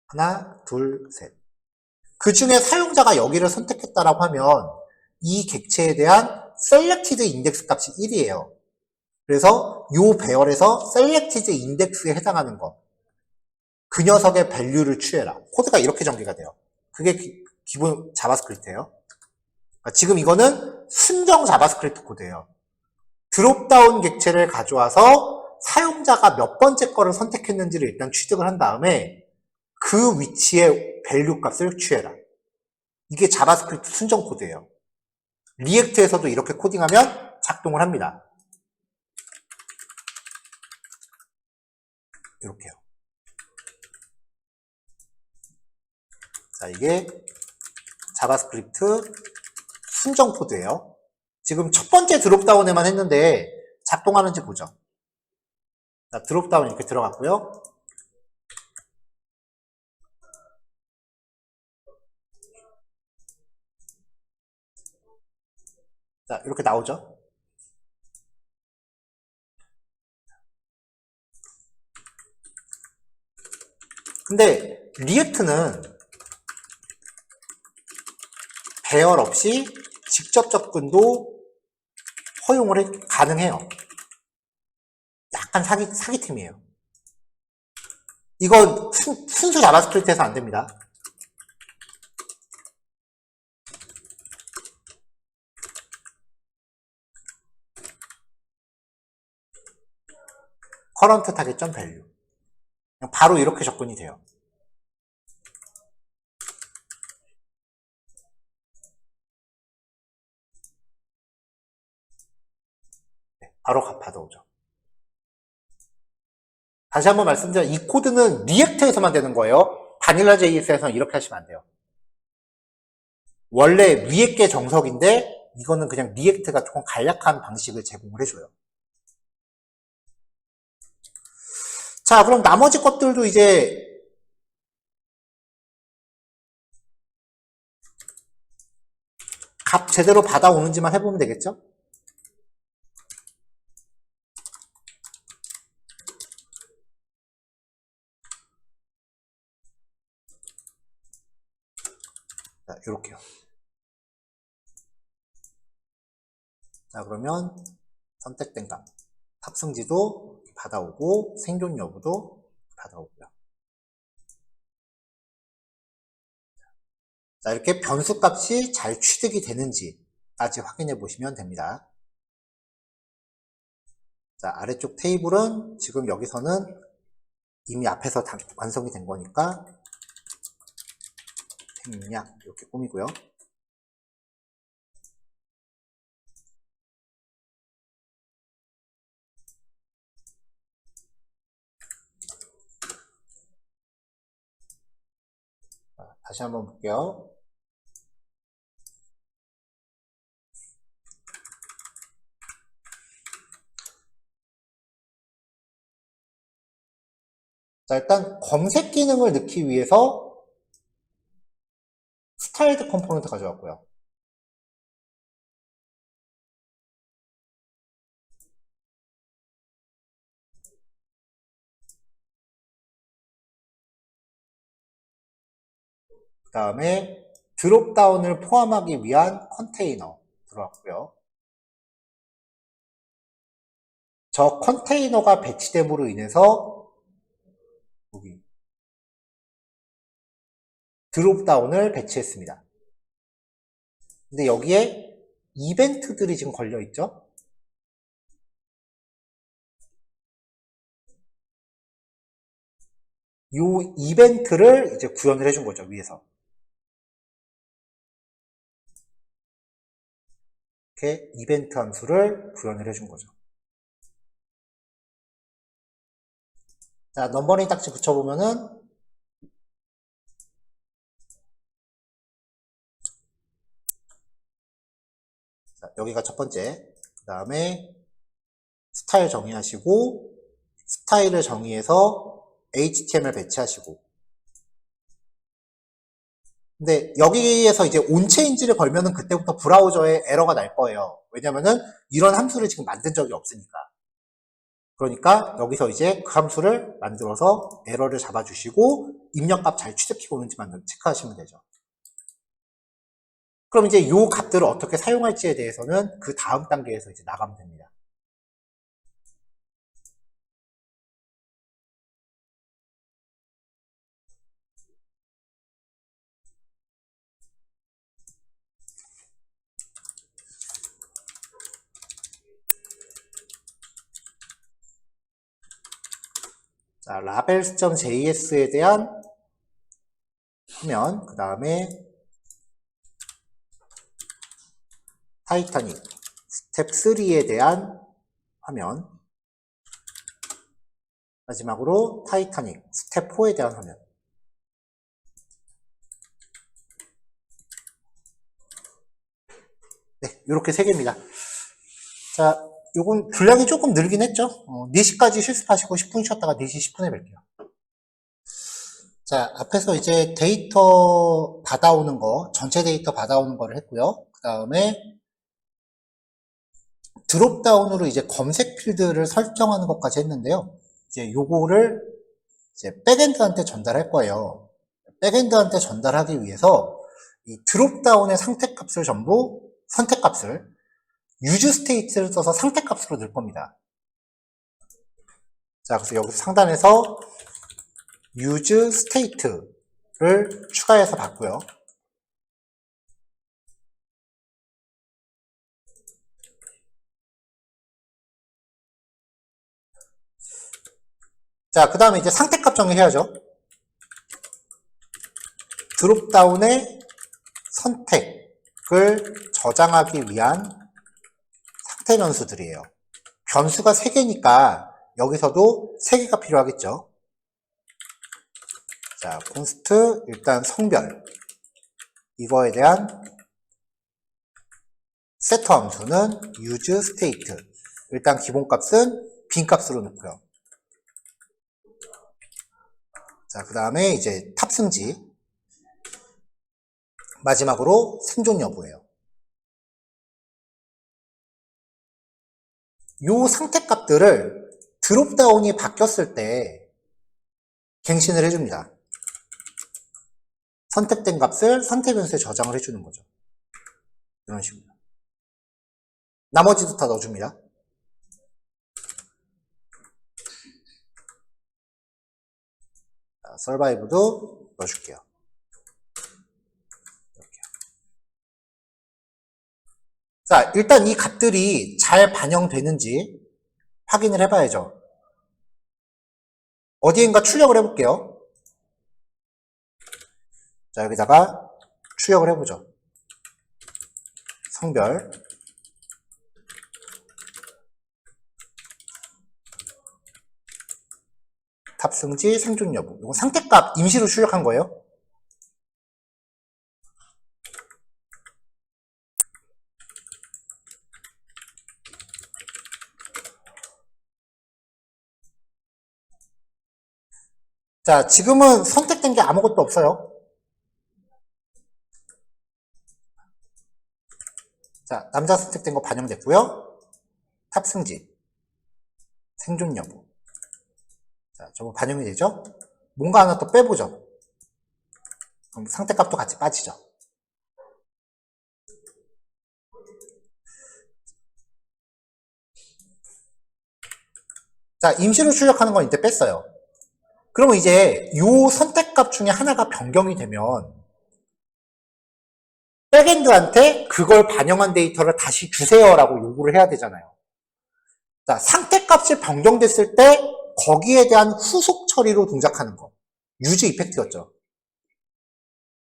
하나, 둘, 셋. 그 중에 사용자가 여기를 선택했다라고 하면 이 객체에 대한 selected index 값이 1이에요. 그래서 이 배열에서 selected index에 해당하는 것, 그 녀석의 밸류를 취해라. 코드가 이렇게 전개가 돼요. 그게 기본 자바스크립트예요. 그러니까 지금 이거는 순정 자바스크립트 코드예요. 드롭다운 객체를 가져와서 사용자가 몇 번째 거를 선택했는지를 일단 취득을 한 다음에 그 위치에 밸류 값을 취해라. 이게 자바스크립트 순정 코드예요. 리액트에서도 이렇게 코딩하면 작동을 합니다. 이렇게요. 자, 이게 자바스크립트 순정 코드예요. 지금 첫 번째 드롭다운에만 했는데 작동하는지 보죠. 자, 드롭다운 이렇게 들어갔고요. 자, 이렇게 나오죠. 근데 리액트는 배열 없이 직접 접근도 가능해요. 약간 사기팀이에요. 이건 순수 자바스크립트에서 안 됩니다. 커런트 타겟 밸류. 그냥 바로 이렇게 접근이 돼요. 네, 바로 받아오죠. 다시 한번 말씀드려, 이 코드는 리액트에서만 되는 거예요. 바닐라 JS에서는 이렇게 하시면 안 돼요. 원래 위에 게 정석인데 이거는 그냥 리액트가 조금 간략한 방식을 제공을 해줘요. 자, 그럼 나머지 것들도 이제 값 제대로 받아오는지만 해보면 되겠죠? 자, 요렇게요. 자, 그러면 선택된 값. 탑승지도 받아오고 생존 여부도 받아오고요. 자, 이렇게 변수 값이 잘 취득이 되는지까지 확인해 보시면 됩니다. 자, 아래쪽 테이블은 지금 여기서는 이미 앞에서 다 완성이 된 거니까 생략 이렇게 꾸미고요. 자, 다시 한번 볼게요. 자, 일단 검색 기능을 넣기 위해서 스타일드 컴포넌트 가져왔고요. 그 다음에 드롭다운을 포함하기 위한 컨테이너 들어왔고요. 저 컨테이너가 배치됨으로 인해서 여기 드롭다운을 배치했습니다. 근데 여기에 이벤트들이 지금 걸려 있죠. 이 이벤트를 이제 구현을 해준 거죠, 위에서. 이렇게 이벤트 함수를 구현을 해준 거죠. 자, 넘버링 딱지 붙여보면은 자, 여기가 첫 번째. 그 다음에 스타일 정의하시고 스타일을 정의해서 HTML 배치하시고 근데 여기에서 이제 온체인지를 걸면은 그때부터 브라우저에 에러가 날 거예요. 왜냐면은 이런 함수를 지금 만든 적이 없으니까. 그러니까 여기서 이제 그 함수를 만들어서 에러를 잡아주시고 입력값 잘 취득해 오는지만 체크하시면 되죠. 그럼 이제 이 값들을 어떻게 사용할지에 대해서는 그 다음 단계에서 이제 나가면 됩니다. 자, labels.js에 대한 화면, 그 다음에 타이타닉 스텝 3에 대한 화면, 마지막으로 타이타닉 스텝 4에 대한 화면. 네, 이렇게 세 개입니다. 자, 요건 분량이 조금 늘긴 했죠. 4시까지 실습하시고 10분 쉬었다가 4시 10분에 뵐게요. 자, 앞에서 이제 데이터 받아오는 거, 전체 데이터 받아오는 거를 했고요. 그 다음에 드롭다운으로 이제 검색 필드를 설정하는 것까지 했는데요. 이제 요거를 이제 백엔드한테 전달할 거예요. 백엔드한테 전달하기 위해서 이 드롭다운의 상태값을 전부 선택값을 use state를 써서 상태값으로 넣을 겁니다. 자, 그래서 여기서 상단에서 use state를 추가해서 봤고요. 자, 그 다음에 이제 상태값 정의해야죠. 드롭다운의 선택을 저장하기 위한 상태 변수들이에요. 변수가 3개니까 여기서도 3개가 필요하겠죠. 자, const 일단 성별 이거에 대한 세터 함수는 use state 일단 기본값은 빈값으로 넣고요. 자, 그 다음에 이제 탑승지 마지막으로 생존 여부예요. 요 상태값들을 드롭다운이 바뀌었을 때 갱신을 해줍니다. 선택된 값을 선택 변수에 저장을 해주는 거죠. 이런 식으로. 나머지도 다 넣어줍니다. 자, 서바이브도 넣어줄게요. 이렇게. 자, 일단 이 값들이 잘 반영되는지 확인을 해봐야죠. 어디엔가 출력을 해볼게요. 자, 여기다가 출력을 해보죠. 성별 탑승지 생존 여부 이건 상태값 임시로 출력한 거예요. 자, 지금은 선택된 게 아무것도 없어요. 자, 남자 선택된 거 반영됐고요. 탑승지 생존 여부 자, 저거 반영이 되죠? 뭔가 하나 또 빼보죠. 그럼 상태값도 같이 빠지죠. 자, 임시로 출력하는 건 이때 뺐어요. 그러면 이제 요 선택값 중에 하나가 변경이 되면 백엔드한테 그걸 반영한 데이터를 다시 주세요라고 요구를 해야 되잖아요. 자, 상태값이 변경됐을 때 거기에 대한 후속 처리로 동작하는 거. 유즈 이펙트였죠.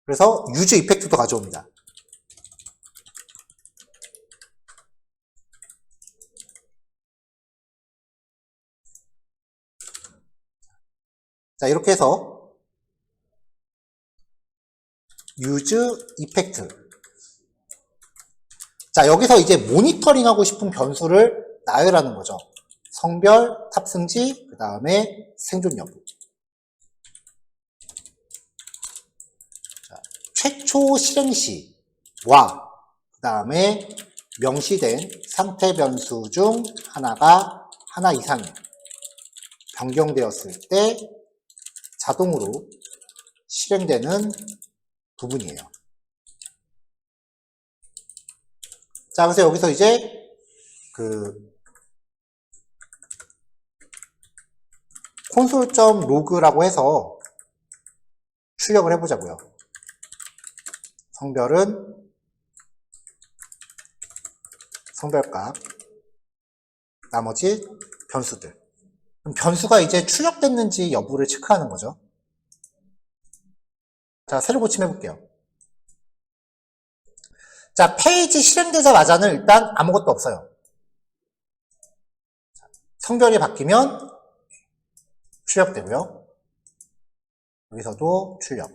그래서 유즈 이펙트도 가져옵니다. 자, 이렇게 해서 use effect. 자, 여기서 이제 모니터링 하고 싶은 변수를 나열하는 거죠. 성별, 탑승지, 그 다음에 생존 여부. 자, 최초 실행 시와 그 다음에 명시된 상태 변수 중 하나가 하나 이상이 변경되었을 때 자동으로 실행되는 부분이에요. 자, 그래서 여기서 이제 console.log라고 해서 출력을 해보자고요. 성별은 성별값, 나머지 변수들. 그럼 변수가 이제 출력됐는지 여부를 체크하는 거죠. 자, 새로 고침해 볼게요. 자, 페이지 실행되자마자는 일단 아무것도 없어요. 성별이 바뀌면 출력되고요. 여기서도 출력.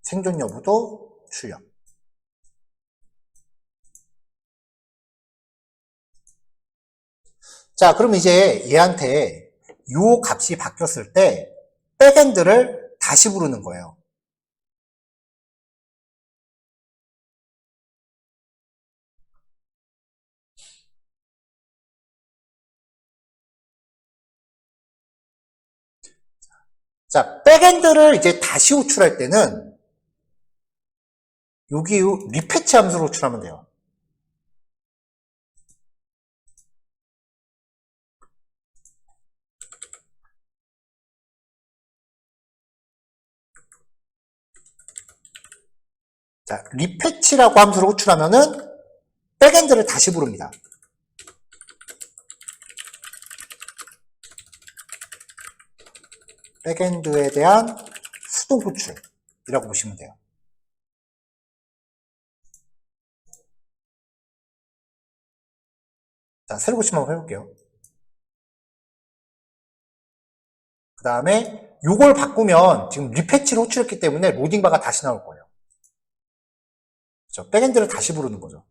생존 여부도 출력. 자, 그럼 이제 얘한테 요 값이 바뀌었을 때 백엔드를 다시 부르는 거예요. 자, 백엔드를 이제 다시 호출할 때는 여기 리패치 함수로 호출하면 돼요. 자, 리패치라고 함수로 호출하면은 백엔드를 다시 부릅니다. 백엔드에 대한 수동 호출이라고 보시면 돼요. 자, 새로 고침 한번 해볼게요. 그 다음에 요걸 바꾸면 지금 리패치를 호출했기 때문에 로딩바가 다시 나올 거예요. 그렇죠? 백엔드를 다시 부르는 거죠.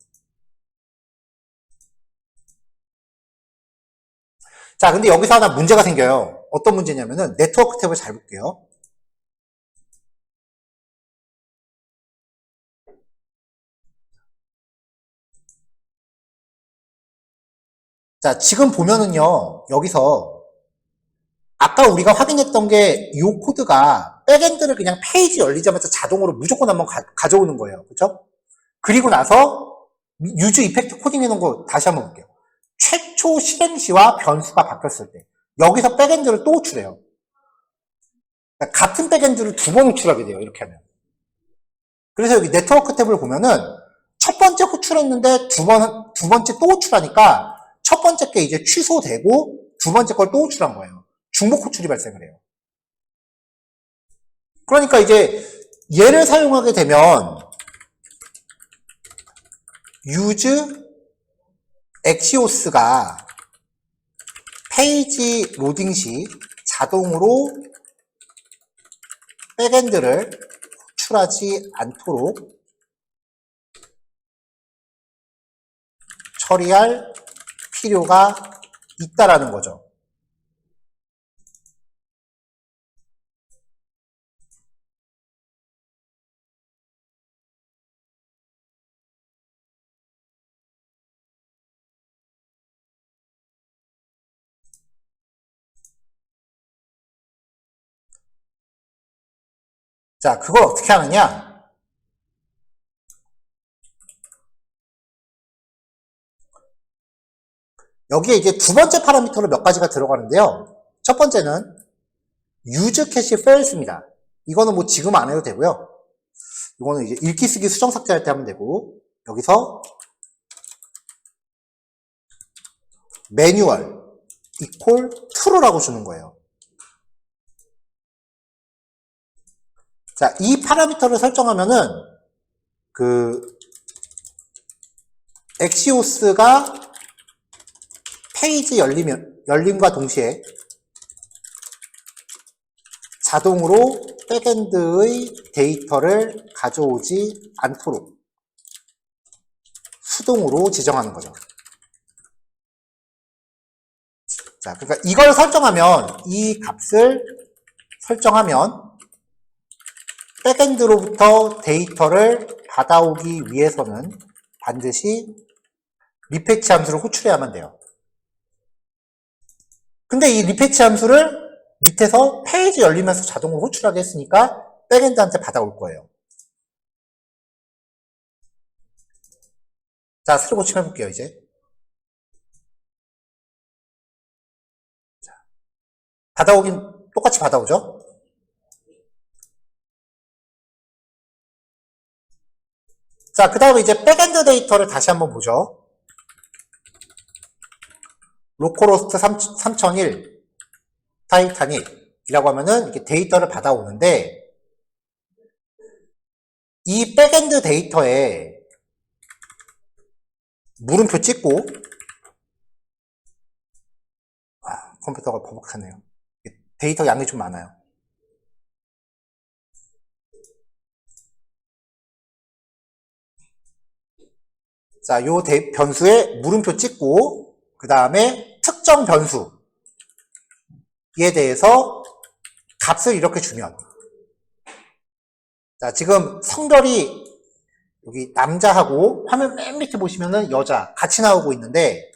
자, 근데 여기서 하나 문제가 생겨요. 어떤 문제냐면은 네트워크 탭을 잘 볼게요. 자, 지금 보면은요, 여기서 아까 우리가 확인했던 게 이 코드가 백엔드를 그냥 페이지 열리자마자 자동으로 무조건 한번 가져오는 거예요. 그렇죠? 그리고 나서 유즈 이펙트 코딩 해놓은 거 다시 한번 볼게요. 최초 실행 시와 변수가 바뀌었을 때 여기서 백엔드를 또 호출해요. 그러니까 같은 백엔드를 두 번 호출하게 돼요. 이렇게 하면. 그래서 여기 네트워크 탭을 보면은 첫 번째 호출했는데 두 번째 또 호출하니까 첫 번째 게 이제 취소되고 두 번째 걸 또 호출한 거예요. 중복 호출이 발생을 해요. 그러니까 이제 얘를 사용하게 되면 use axios가 페이지 로딩 시 자동으로 백엔드를 호출하지 않도록 처리할 필요가 있다라는 거죠. 자, 그걸 어떻게 하느냐? 여기에 이제 두 번째 파라미터로 몇 가지가 들어가는데요. 첫 번째는 use cache fails입니다. 이거는 뭐 지금 안 해도 되고요. 이거는 이제 읽기 쓰기 수정 삭제할 때 하면 되고, 여기서 매뉴얼 equal true라고 주는 거예요. 자, 이 파라미터를 설정하면은 axios가 페이지 열림과 동시에 자동으로 백엔드의 데이터를 가져오지 않도록 수동으로 지정하는 거죠. 자, 그러니까 이걸 설정하면, 이 값을 설정하면 백엔드로부터 데이터를 받아오기 위해서는 반드시 리패치 함수를 호출해야만 돼요. 근데 이 리패치 함수를 밑에서 페이지 열리면서 자동으로 호출하게 했으니까 백엔드한테 받아올 거예요. 자, 새로 고침해볼게요, 이제. 자, 받아오긴 똑같이 받아오죠? 자, 그 다음에 이제 백엔드 데이터를 다시 한번 보죠. 로컬호스트 3001 타이타닉이라고 하면은 이렇게 데이터를 받아오는데, 이 백엔드 데이터에 물음표 찍고, 컴퓨터가 버벅하네요. 데이터 양이 좀 많아요. 자, 요 변수에 물음표 찍고, 그 다음에 특정 변수에 대해서 값을 이렇게 주면, 자, 지금 성별이 여기 남자하고 화면 맨 밑에 보시면은 여자 같이 나오고 있는데,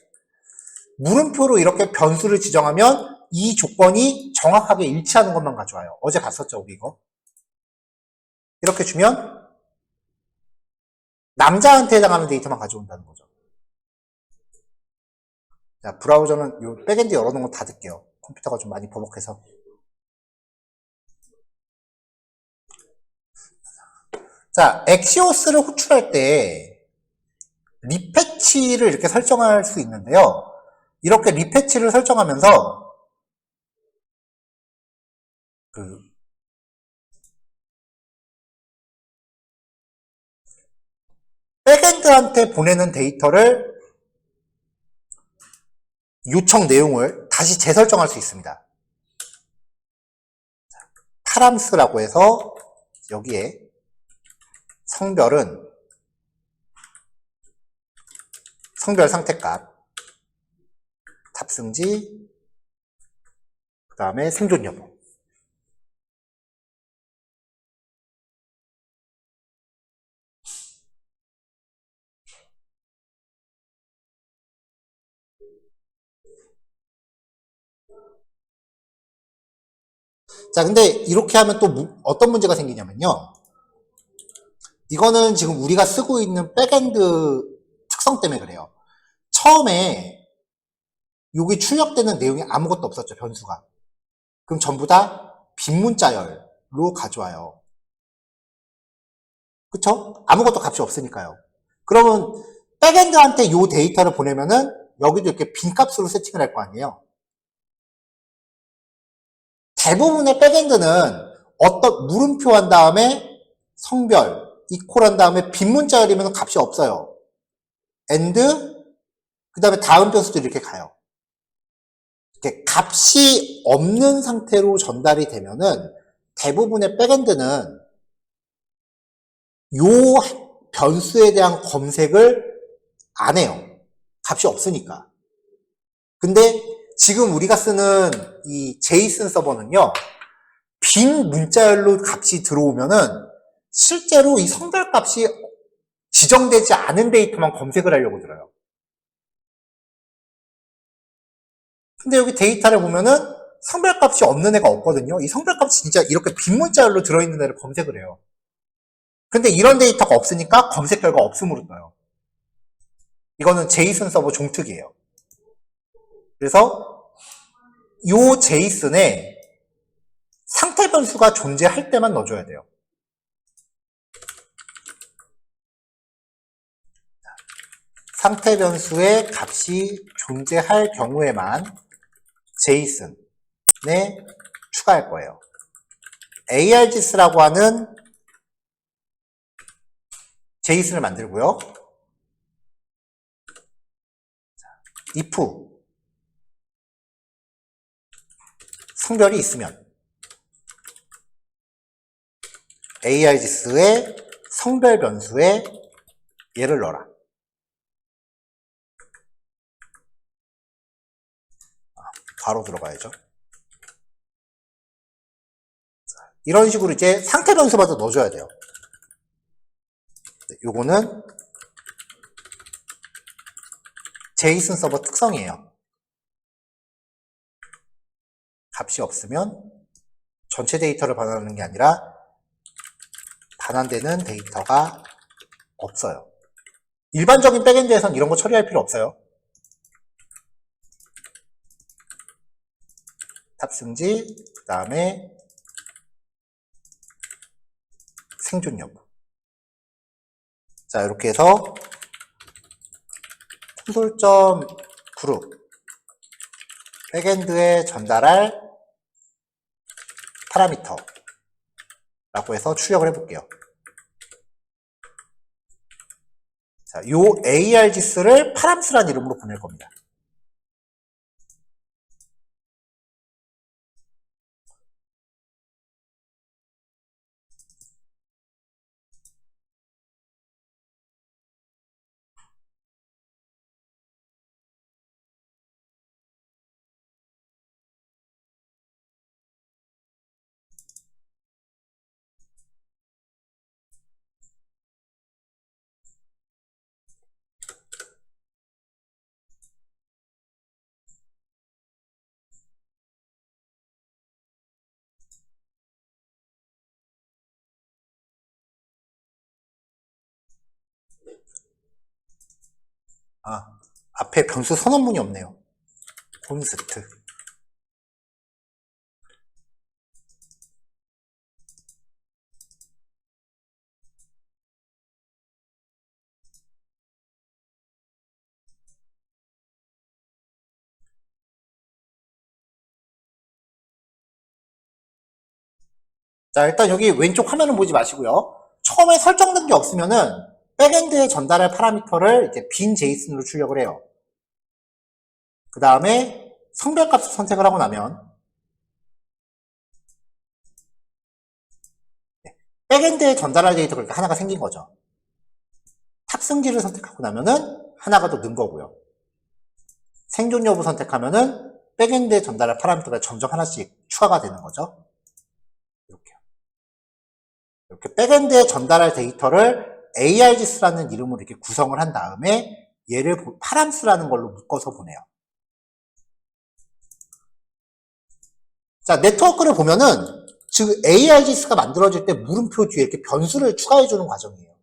물음표로 이렇게 변수를 지정하면 이 조건이 정확하게 일치하는 것만 가져와요. 어제 봤었죠, 우리 이거. 이렇게 주면 남자한테 해당하는 데이터만 가져온다는 거죠. 자, 브라우저는 이 백엔드 열어놓은 거 닫을게요. 컴퓨터가 좀 많이 버벅해서. 자, 엑시오스를 호출할 때 리패치를 이렇게 설정할 수 있는데요. 이렇게 리패치를 설정하면서 백엔드한테 보내는 데이터를 요청 내용을 다시 재설정할 수 있습니다. 파람스라고 해서 여기에 성별은 성별 상태값, 탑승지, 그 다음에 생존 여부. 자, 근데 이렇게 하면 또 어떤 문제가 생기냐면요. 이거는 지금 우리가 쓰고 있는 백엔드 특성 때문에 그래요. 처음에 여기 출력되는 내용이 아무것도 없었죠, 변수가. 그럼 전부 다 빈문자열로 가져와요. 그쵸? 아무것도 값이 없으니까요. 그러면 백엔드한테 이 데이터를 보내면은 여기도 이렇게 빈값으로 세팅을 할 거 아니에요. 대부분의 백엔드는 어떤 물음표 한 다음에 성별, 이퀄 한 다음에 빈문자열이면 값이 없어요. and 그 다음에 다음 변수도 이렇게 가요. 이렇게 값이 없는 상태로 전달이 되면은 대부분의 백엔드는 요 변수에 대한 검색을 안 해요. 값이 없으니까. 근데 지금 우리가 쓰는 이 제이슨 서버는요, 빈 문자열로 값이 들어오면은 실제로 이 성별 값이 지정되지 않은 데이터만 검색을 하려고 들어요. 근데 여기 데이터를 보면은 성별 값이 없는 애가 없거든요. 이 성별 값이 진짜 이렇게 빈 문자열로 들어있는 애를 검색을 해요. 근데 이런 데이터가 없으니까 검색 결과 없음으로 떠요. 이거는 제이슨 서버 종특이에요. 그래서 이 제이슨에 상태 변수가 존재할 때만 넣어줘야 돼요. 상태 변수의 값이 존재할 경우에만 제이슨에 추가할 거예요. args라고 하는 제이슨을 만들고요. if 성별이 있으면 args의 성별 변수에 얘를 넣어라. 바로 들어가야죠. 이런 식으로 이제 상태 변수마다 넣어줘야 돼요. 요거는 제이슨 서버 특성이에요. 값이 없으면 전체 데이터를 반환하는 게 아니라 반환되는 데이터가 없어요. 일반적인 백엔드에선 이런 거 처리할 필요 없어요. 탑승지, 그 다음에 생존 여부. 자, 이렇게 해서 콘솔.그룹 백엔드에 전달할 파라미터 라고 해서 출력을 해볼게요. 자, 요 args를 파람스라는 이름으로 보낼 겁니다. 앞에 변수 선언문이 없네요. 콘스트. 자, 일단 여기 왼쪽 화면을 보지 마시고요. 처음에 설정된 게 없으면은 백엔드에 전달할 파라미터를 이제 빈 제이슨으로 출력을 해요. 그 다음에 성별값을 선택을 하고 나면 백엔드에 전달할 데이터가 이렇게 하나가 생긴 거죠. 탑승지를 선택하고 나면은 하나가 더 는 거고요. 생존 여부 선택하면은 백엔드에 전달할 파라미터가 점점 하나씩 추가가 되는 거죠. 이렇게 백엔드에 전달할 데이터를 ARGS라는 이름으로 이렇게 구성을 한 다음에 얘를 파람스라는 걸로 묶어서 보내요. 자, 네트워크를 보면은 즉 ARGS가 만들어질 때 물음표 뒤에 이렇게 변수를 추가해주는 과정이에요.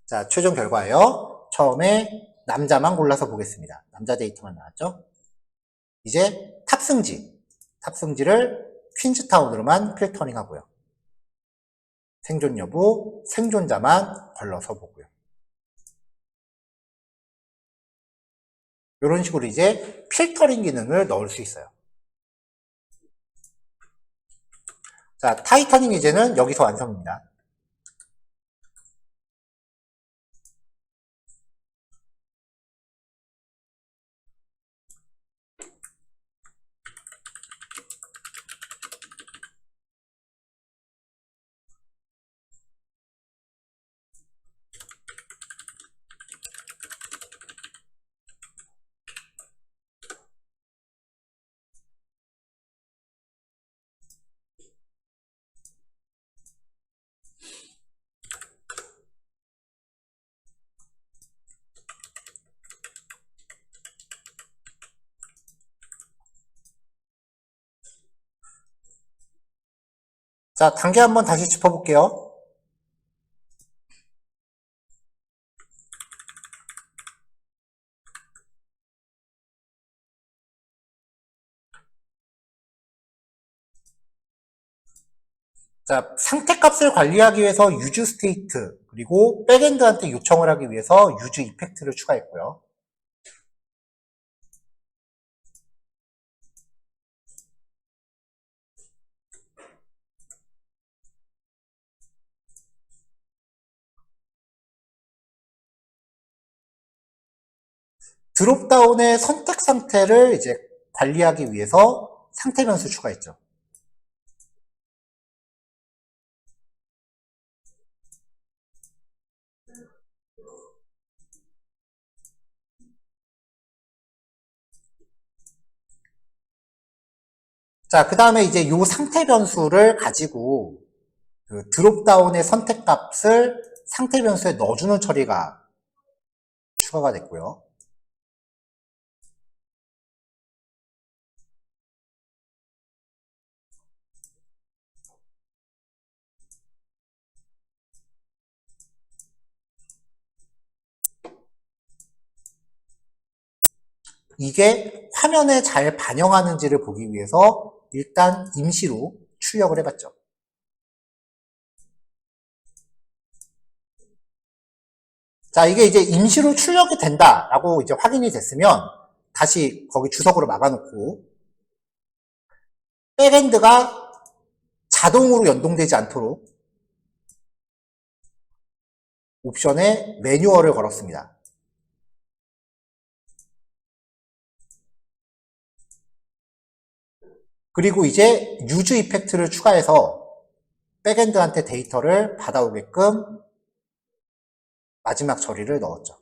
자, 최종 결과예요. 처음에 남자만 골라서 보겠습니다. 남자 데이터만 나왔죠? 이제 탑승지를 퀸즈타운으로만 필터링 하고요. 생존 여부, 생존자만 걸러서 보고요. 이런 식으로 이제 필터링 기능을 넣을 수 있어요. 자, 타이터닝 이제는 여기서 완성입니다. 자, 단계 한번 다시 짚어볼게요. 자, 상태값을 관리하기 위해서 유즈 스테이트, 그리고 백엔드한테 요청을 하기 위해서 유즈 이펙트를 추가했고요. 드롭다운의 선택 상태를 이제 관리하기 위해서 상태 변수 추가했죠. 자, 그 다음에 이제 요 상태 변수를 가지고 그 드롭다운의 선택 값을 상태 변수에 넣어주는 처리가 추가가 됐고요. 이게 화면에 잘 반영하는지를 보기 위해서 일단 임시로 출력을 해봤죠. 자, 이게 이제 임시로 출력이 된다라고 이제 확인이 됐으면 다시 거기 주석으로 막아놓고 백엔드가 자동으로 연동되지 않도록 옵션에 매뉴얼을 걸었습니다. 그리고 이제 유즈 이펙트를 추가해서 백엔드한테 데이터를 받아오게끔 마지막 처리를 넣었죠.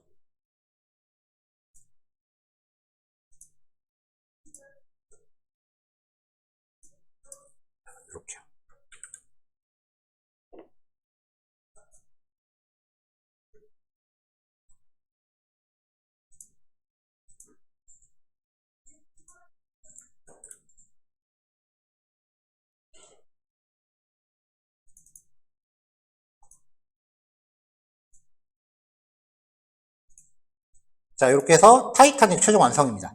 이렇게. 자, 이렇게 해서 타이타닉 최종 완성입니다.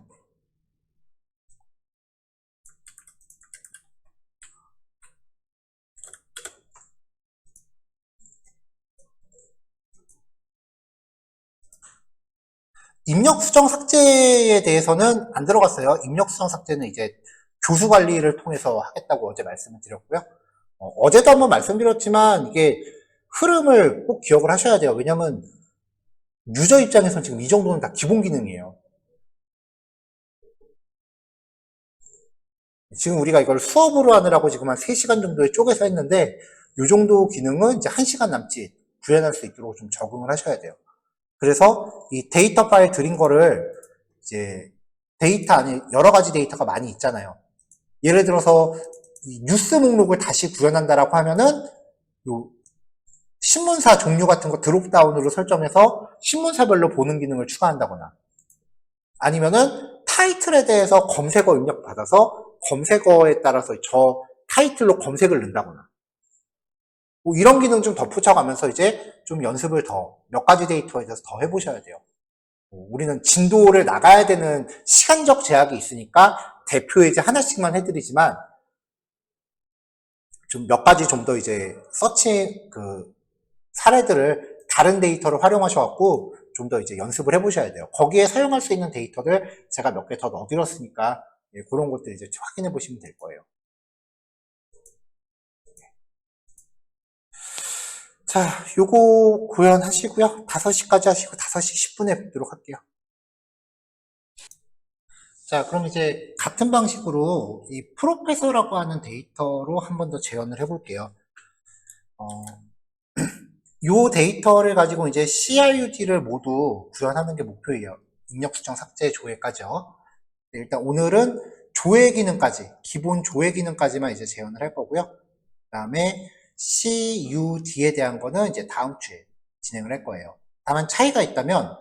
입력 수정 삭제에 대해서는 안 들어갔어요. 입력 수정 삭제는 이제 교수 관리를 통해서 하겠다고 어제 말씀을 드렸고요. 어제도 한번 말씀드렸지만 이게 흐름을 꼭 기억을 하셔야 돼요. 왜냐면 유저 입장에서는 지금 이 정도는 다 기본 기능이에요. 지금 우리가 이걸 수업으로 하느라고 지금 한 3시간 정도에 쪼개서 했는데 이 정도 기능은 이제 1시간 남짓 구현할 수 있도록 좀 적응을 하셔야 돼요. 그래서 이 데이터 파일 드린 거를 이제 데이터 안에 여러 가지 데이터가 많이 있잖아요. 예를 들어서 이 뉴스 목록을 다시 구현한다라고 하면은 요 신문사 종류 같은 거 드롭다운으로 설정해서 신문사별로 보는 기능을 추가한다거나 아니면은 타이틀에 대해서 검색어 입력 받아서 검색어에 따라서 저 타이틀로 검색을 넣는다거나 뭐 이런 기능 좀 덧붙여가면서 이제 좀 연습을 더 몇 가지 데이터에 대해서 더 해보셔야 돼요. 우리는 진도를 나가야 되는 시간적 제약이 있으니까 대표에 이제 하나씩만 해드리지만 좀 몇 가지 좀 더 이제 서치 사례들을 다른 데이터를 활용하셔갖고 좀 더 이제 연습을 해보셔야 돼요. 거기에 사용할 수 있는 데이터들 제가 몇 개 더 넣어드렸으니까 그런 것들 이제 확인해 보시면 될 거예요. 자, 요거 구현하시고요. 5시까지 하시고 5시 10분에 뵙도록 할게요. 자, 그럼 이제 같은 방식으로 이 프로페서라고 하는 데이터로 한 번 더 재현을 해볼게요. 요 데이터를 가지고 이제 CRUD를 모두 구현하는 게 목표예요. 입력 수정 삭제 조회까지요. 일단 오늘은 조회 기능까지, 기본 조회 기능까지만 이제 재현을 할 거고요. 그 다음에 CUD에 대한 거는 이제 다음 주에 진행을 할 거예요. 다만 차이가 있다면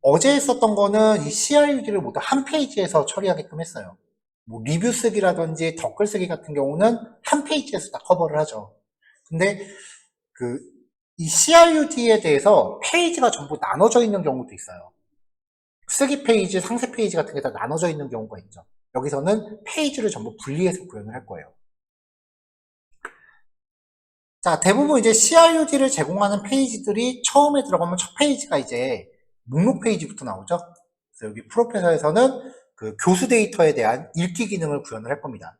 어제 했었던 거는 이 CRUD를 모두 한 페이지에서 처리하게끔 했어요. 뭐 리뷰 쓰기라든지 댓글 쓰기 같은 경우는 한 페이지에서 다 커버를 하죠. 근데 이 CRUD에 대해서 페이지가 전부 나눠져 있는 경우도 있어요. 쓰기 페이지, 상세 페이지 같은 게 다 나눠져 있는 경우가 있죠. 여기서는 페이지를 전부 분리해서 구현을 할 거예요. 자, 대부분 이제 CRUD를 제공하는 페이지들이 처음에 들어가면 첫 페이지가 이제 목록 페이지부터 나오죠. 그래서 여기 프로페서에서는 그 교수 데이터에 대한 읽기 기능을 구현을 할 겁니다.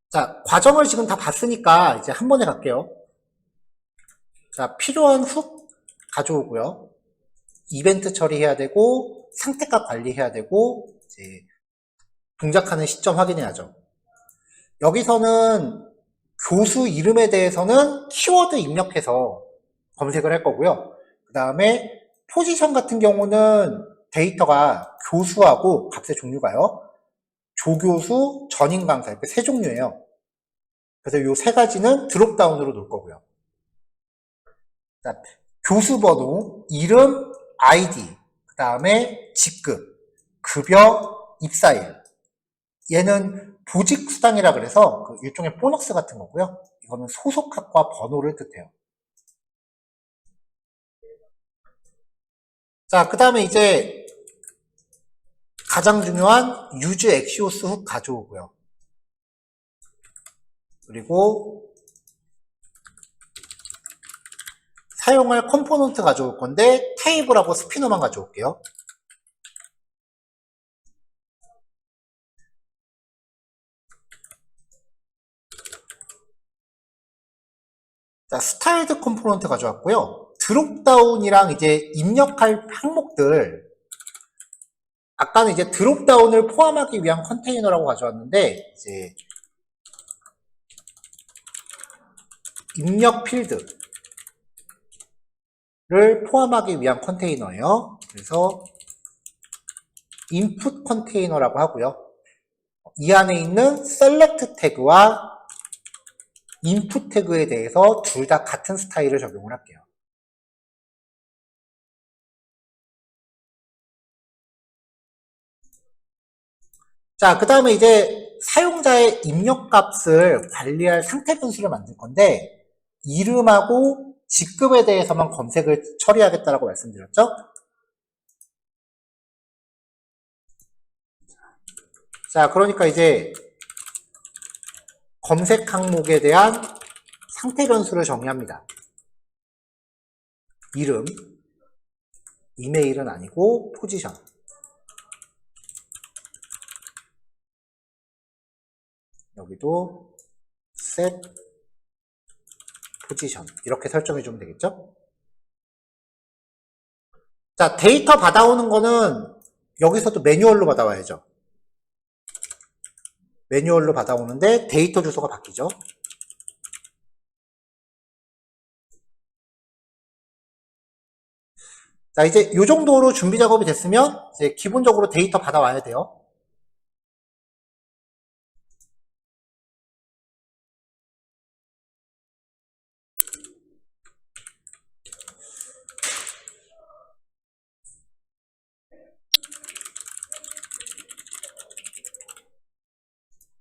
자, 과정을 지금 다 봤으니까 이제 한 번에 갈게요. 자, 필요한 훅 가져오고요. 이벤트 처리해야 되고, 상태값 관리해야 되고, 이제 동작하는 시점 확인해야죠. 여기서는 교수 이름에 대해서는 키워드 입력해서 검색을 할 거고요. 그 다음에 포지션 같은 경우는 데이터가 교수하고 값의 종류가요. 조교수, 전임 강사 이렇게 세 종류예요. 그래서 이 세 가지는 드롭다운으로 놓을 거고요. 자, 교수 번호, 이름, 아이디, 그 다음에 직급, 급여, 입사일. 얘는 보직 수당이라 그래서 그 일종의 보너스 같은 거고요. 이거는 소속학과 번호를 뜻해요. 자, 그 다음에 이제 가장 중요한 유즈 엑시오스 훅 가져오고요. 그리고 사용할 컴포넌트 가져올 건데 테이블하고 스피너만 가져올게요. 자, 스타일드 컴포넌트 가져왔고요. 드롭다운이랑 이제 입력할 항목들 아까는 이제 드롭다운을 포함하기 위한 컨테이너라고 가져왔는데 이제 입력 필드를 포함하기 위한 컨테이너예요. 그래서 인풋 컨테이너라고 하고요. 이 안에 있는 셀렉트 태그와 인풋 태그에 대해서 둘 다 같은 스타일을 적용을 할게요. 자, 그 다음에 이제 사용자의 입력값을 관리할 상태 변수를 만들 건데, 이름하고 직급에 대해서만 검색을 처리하겠다라고 말씀드렸죠? 자, 그러니까 이제 검색 항목에 대한 상태 변수를 정의합니다. 이름, 이메일은 아니고 포지션. 여기도 set 포지션 이렇게 설정해 주면 되겠죠? 자, 데이터 받아오는 거는 여기서도 매뉴얼로 받아와야죠. 매뉴얼로 받아오는데 데이터 주소가 바뀌죠. 자, 이제 이 정도로 준비 작업이 됐으면 이제 기본적으로 데이터 받아와야 돼요.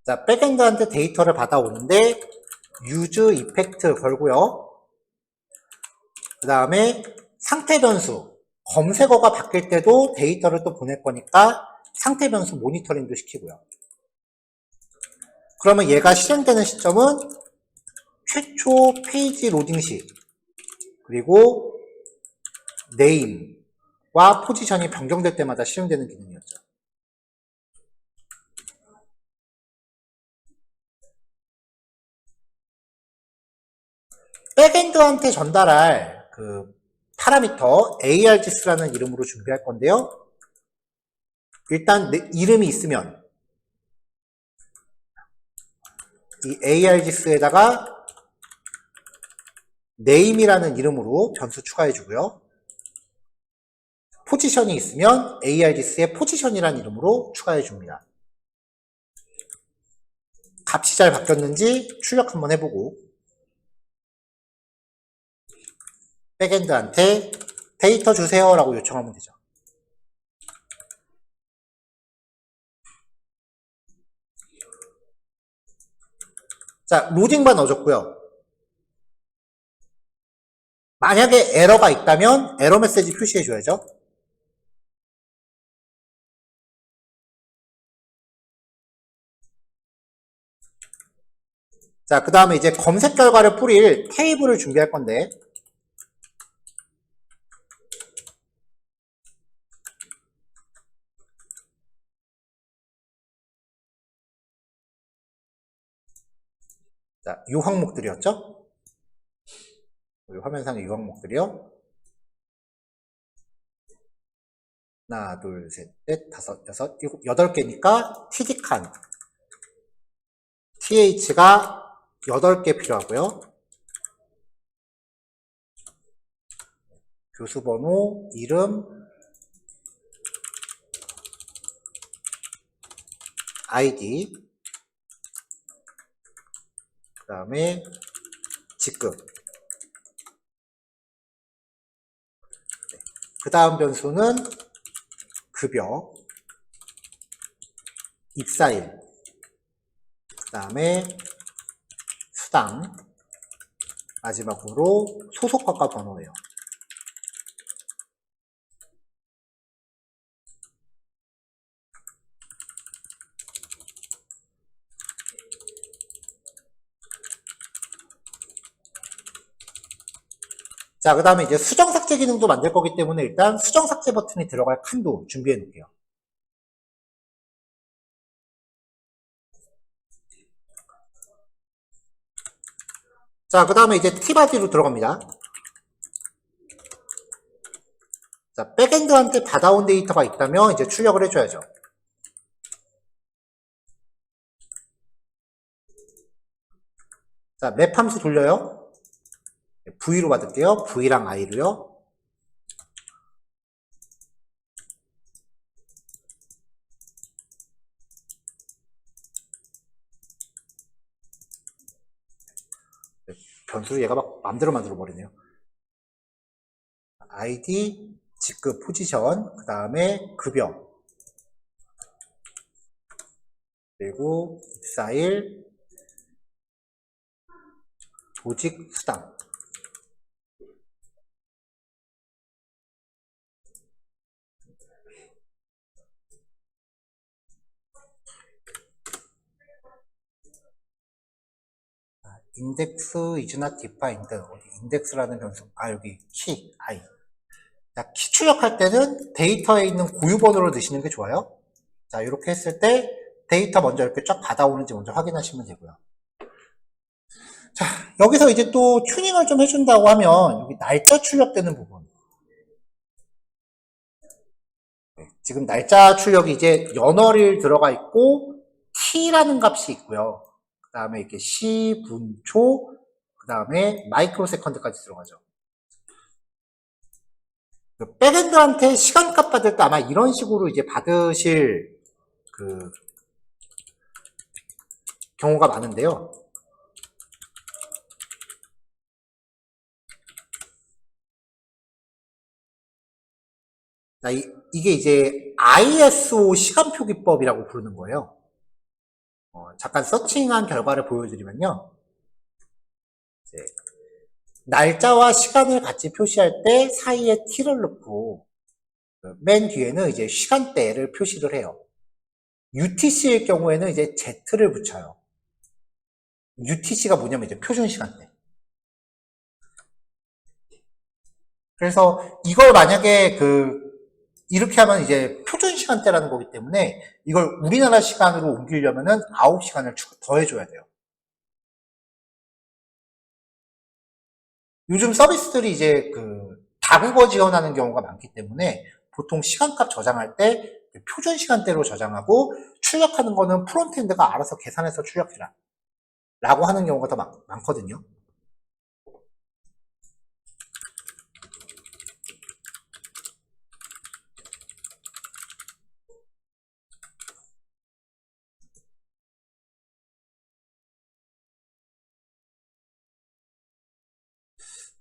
자, 백엔드한테 데이터를 받아오는데 use 이펙트 걸고요. 그 다음에 상태 변수, 검색어가 바뀔 때도 데이터를 또 보낼 거니까 상태 변수 모니터링도 시키고요. 그러면 얘가 실행되는 시점은 최초 페이지 로딩 시, 그리고 네임과 포지션이 변경될 때마다 실행되는 기능이었죠. 백엔드한테 전달할 그 파라미터 args라는 이름으로 준비할 건데요. 일단 이름이 있으면 이 args에다가 name이라는 이름으로 변수 추가해 주고요. 포지션이 있으면 args에 포지션이라는 이름으로 추가해 줍니다. 값이 잘 바뀌었는지 출력 한번 해보고 백엔드한테 데이터 주세요 라고 요청하면 되죠. 자, 로딩만 넣어줬고요. 만약에 에러가 있다면 에러 메시지 표시해줘야죠. 자, 그 다음에 이제 검색 결과를 뿌릴 테이블을 준비할 건데 자, 요 항목들이었죠? 우리 화면상의 요 항목들이요. 하나, 둘, 셋, 넷, 다섯, 여섯, 일곱, 8개니까 td칸 th가 8개 필요하고요. 교수번호, 이름, 아이디, 그 다음에 직급. 그 다음 변수는 급여, 입사일, 그 다음에 수당, 마지막으로 소속학과 번호예요. 자, 그 다음에 이제 수정 삭제 기능도 만들 거기 때문에 일단 수정 삭제 버튼이 들어갈 칸도 준비해 놓을게요. 자, 그 다음에 이제 t바디로 들어갑니다. 자, 백엔드한테 받아온 데이터가 있다면 이제 출력을 해줘야죠. 자, 맵 함수 돌려요. V로 받을게요. V랑 I로요. 변수를 얘가 막 맘대로 만들어 버리네요. ID, 직급, 포지션, 그 다음에 급여. 그리고 입사일, 조직 수당. 인덱스 is not defined. 어디 인덱스라는 변수. 여기 키, i. 자, 키 출력할 때는 데이터에 있는 고유 번호를 넣으시는 게 좋아요. 자, 이렇게 했을 때 데이터 먼저 이렇게 쫙 받아오는지 먼저 확인하시면 되고요. 자, 여기서 이제 또 튜닝을 좀 해준다고 하면 여기 날짜 출력되는 부분. 지금 날짜 출력이 이제 연월일 들어가 있고 t라는 값이 있고요. 그 다음에 이렇게 시, 분, 초, 그 다음에 마이크로 세컨드까지 들어가죠. 백엔드한테 시간값 받을 때 아마 이런 식으로 이제 받으실 그 경우가 많은데요. 자, 이게 이제 ISO 시간표기법이라고 부르는 거예요. 잠깐 서칭한 결과를 보여드리면요. 이제 날짜와 시간을 같이 표시할 때 사이에 t를 넣고 맨 뒤에는 이제 시간대를 표시를 해요. UTC일 경우에는 이제 Z를 붙여요. UTC가 뭐냐면 이제 표준 시간대. 그래서 이걸 만약에 이렇게 하면 이제 표준 시간대라는 거기 때문에 이걸 우리나라 시간으로 옮기려면은 9시간을 더 해줘야 돼요. 요즘 서비스들이 이제 다국어 지원하는 경우가 많기 때문에 보통 시간값 저장할 때 표준 시간대로 저장하고 출력하는 거는 프론트엔드가 알아서 계산해서 출력해라 라고 하는 경우가 더 많거든요.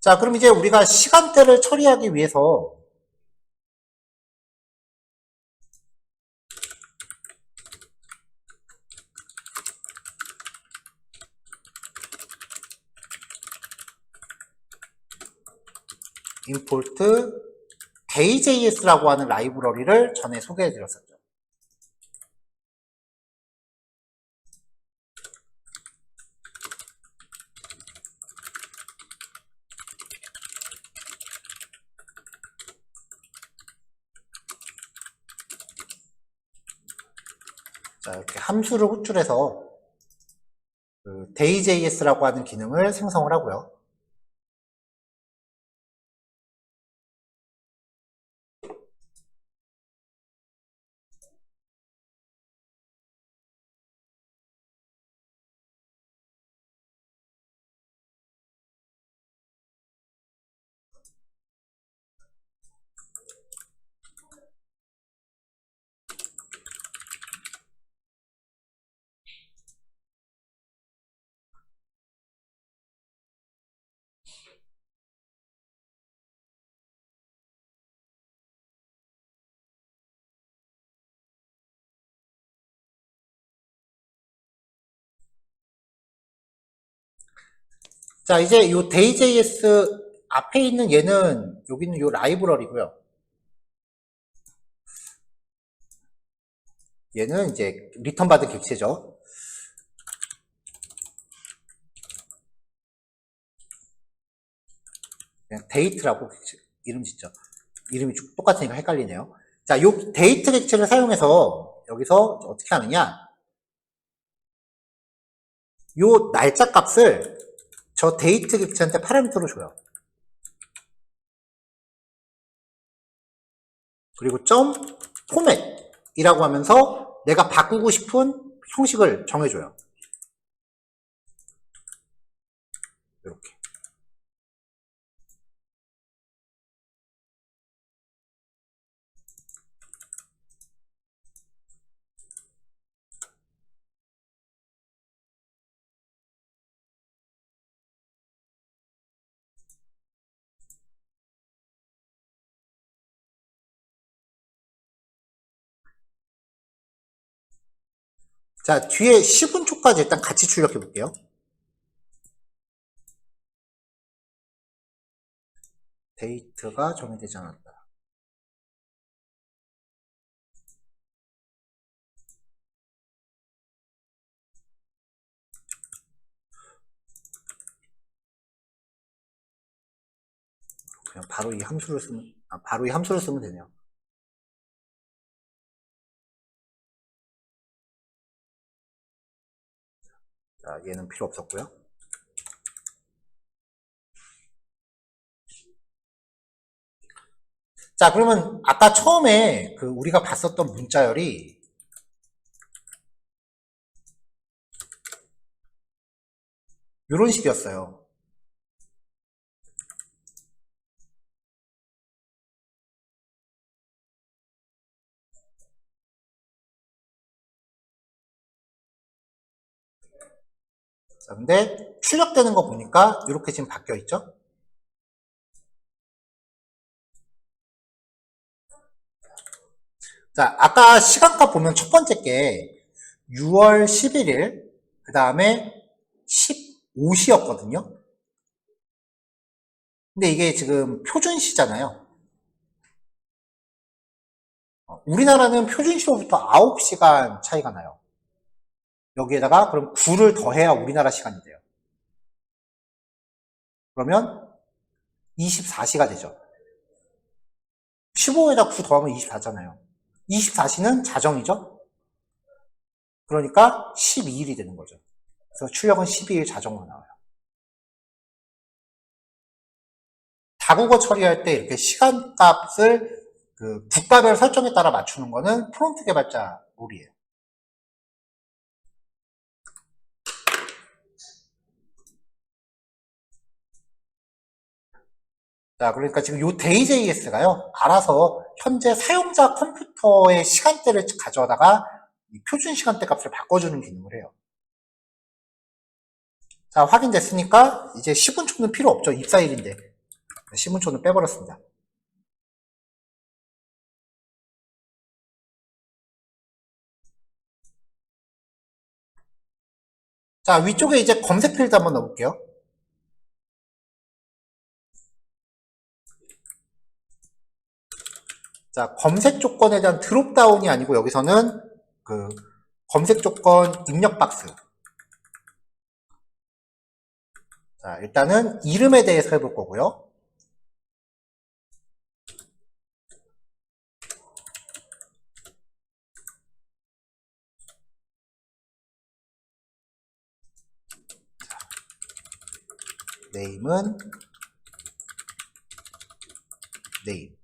자, 그럼 이제 우리가 시간대를 처리하기 위해서 import day.js라고 하는 라이브러리를 전에 소개해 드렸었죠. 자, 이렇게 함수를 호출해서 day.js라고 하는 기능을 생성을 하고요. 자, 이제 이 day.js 앞에 있는 얘는 여기는 이 라이브러리고요. 얘는 이제 리턴 받은 객체죠. 그냥 데이트라고 이름 짓죠. 이름이 똑같으니까 헷갈리네요. 자, 요 데이트 객체를 사용해서 여기서 어떻게 하느냐? 요 날짜 값을 저 데이트 객체한테 파라미터로 줘요. 그리고 점 포맷이라고 하면서 내가 바꾸고 싶은 형식을 정해줘요. 이렇게. 자, 뒤에 10분초까지 일단 같이 출력해 볼게요. 데이트가 정의되지 않았다. 그냥 바로 이 함수를 쓰면 되네요. 자, 얘는 필요 없었고요. 자, 그러면 아까 처음에 우리가 봤었던 문자열이 이런 식이었어요. 자, 근데 출력되는 거 보니까 이렇게 지금 바뀌어 있죠? 자, 아까 시간값 보면 첫 번째 게 6월 11일, 그 다음에 15시였거든요. 근데 이게 지금 표준시잖아요. 우리나라는 표준시로부터 9시간 차이가 나요. 여기에다가 그럼 9를 더해야 우리나라 시간이 돼요. 그러면 24시가 되죠. 15에다 9 더하면 24잖아요. 24시는 자정이죠. 그러니까 12일이 되는 거죠. 그래서 출력은 12일 자정으로 나와요. 다국어 처리할 때 이렇게 시간값을 국가별 설정에 따라 맞추는 거는 프론트 개발자 룰이에요. 자, 그러니까 지금 요 데이JS가요, 알아서 현재 사용자 컴퓨터의 시간대를 가져다가 표준 시간대 값을 바꿔주는 기능을 해요. 자, 확인됐으니까 이제 10분초는 필요 없죠. 입사일인데. 10분초는 빼버렸습니다. 자, 위쪽에 이제 검색 필드 한번 넣어볼게요. 자, 검색 조건에 대한 드롭다운이 아니고 여기서는 검색 조건 입력 박스. 자, 일단은 이름에 대해서 해볼 거고요. 네임은 네임.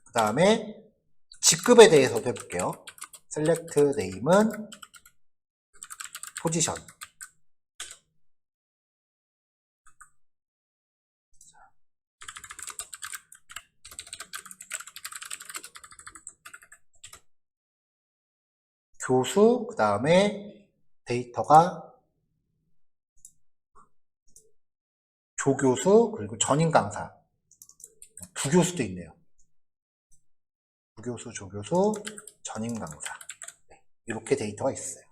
그 다음에 직급에 대해서도 해볼게요. select name은 포지션. 교수, 그 다음에 데이터가 조교수, 그리고 전임 강사. 부교수도 있네요. 부교수, 조교수, 전임 강사. 네, 이렇게 데이터가 있어요.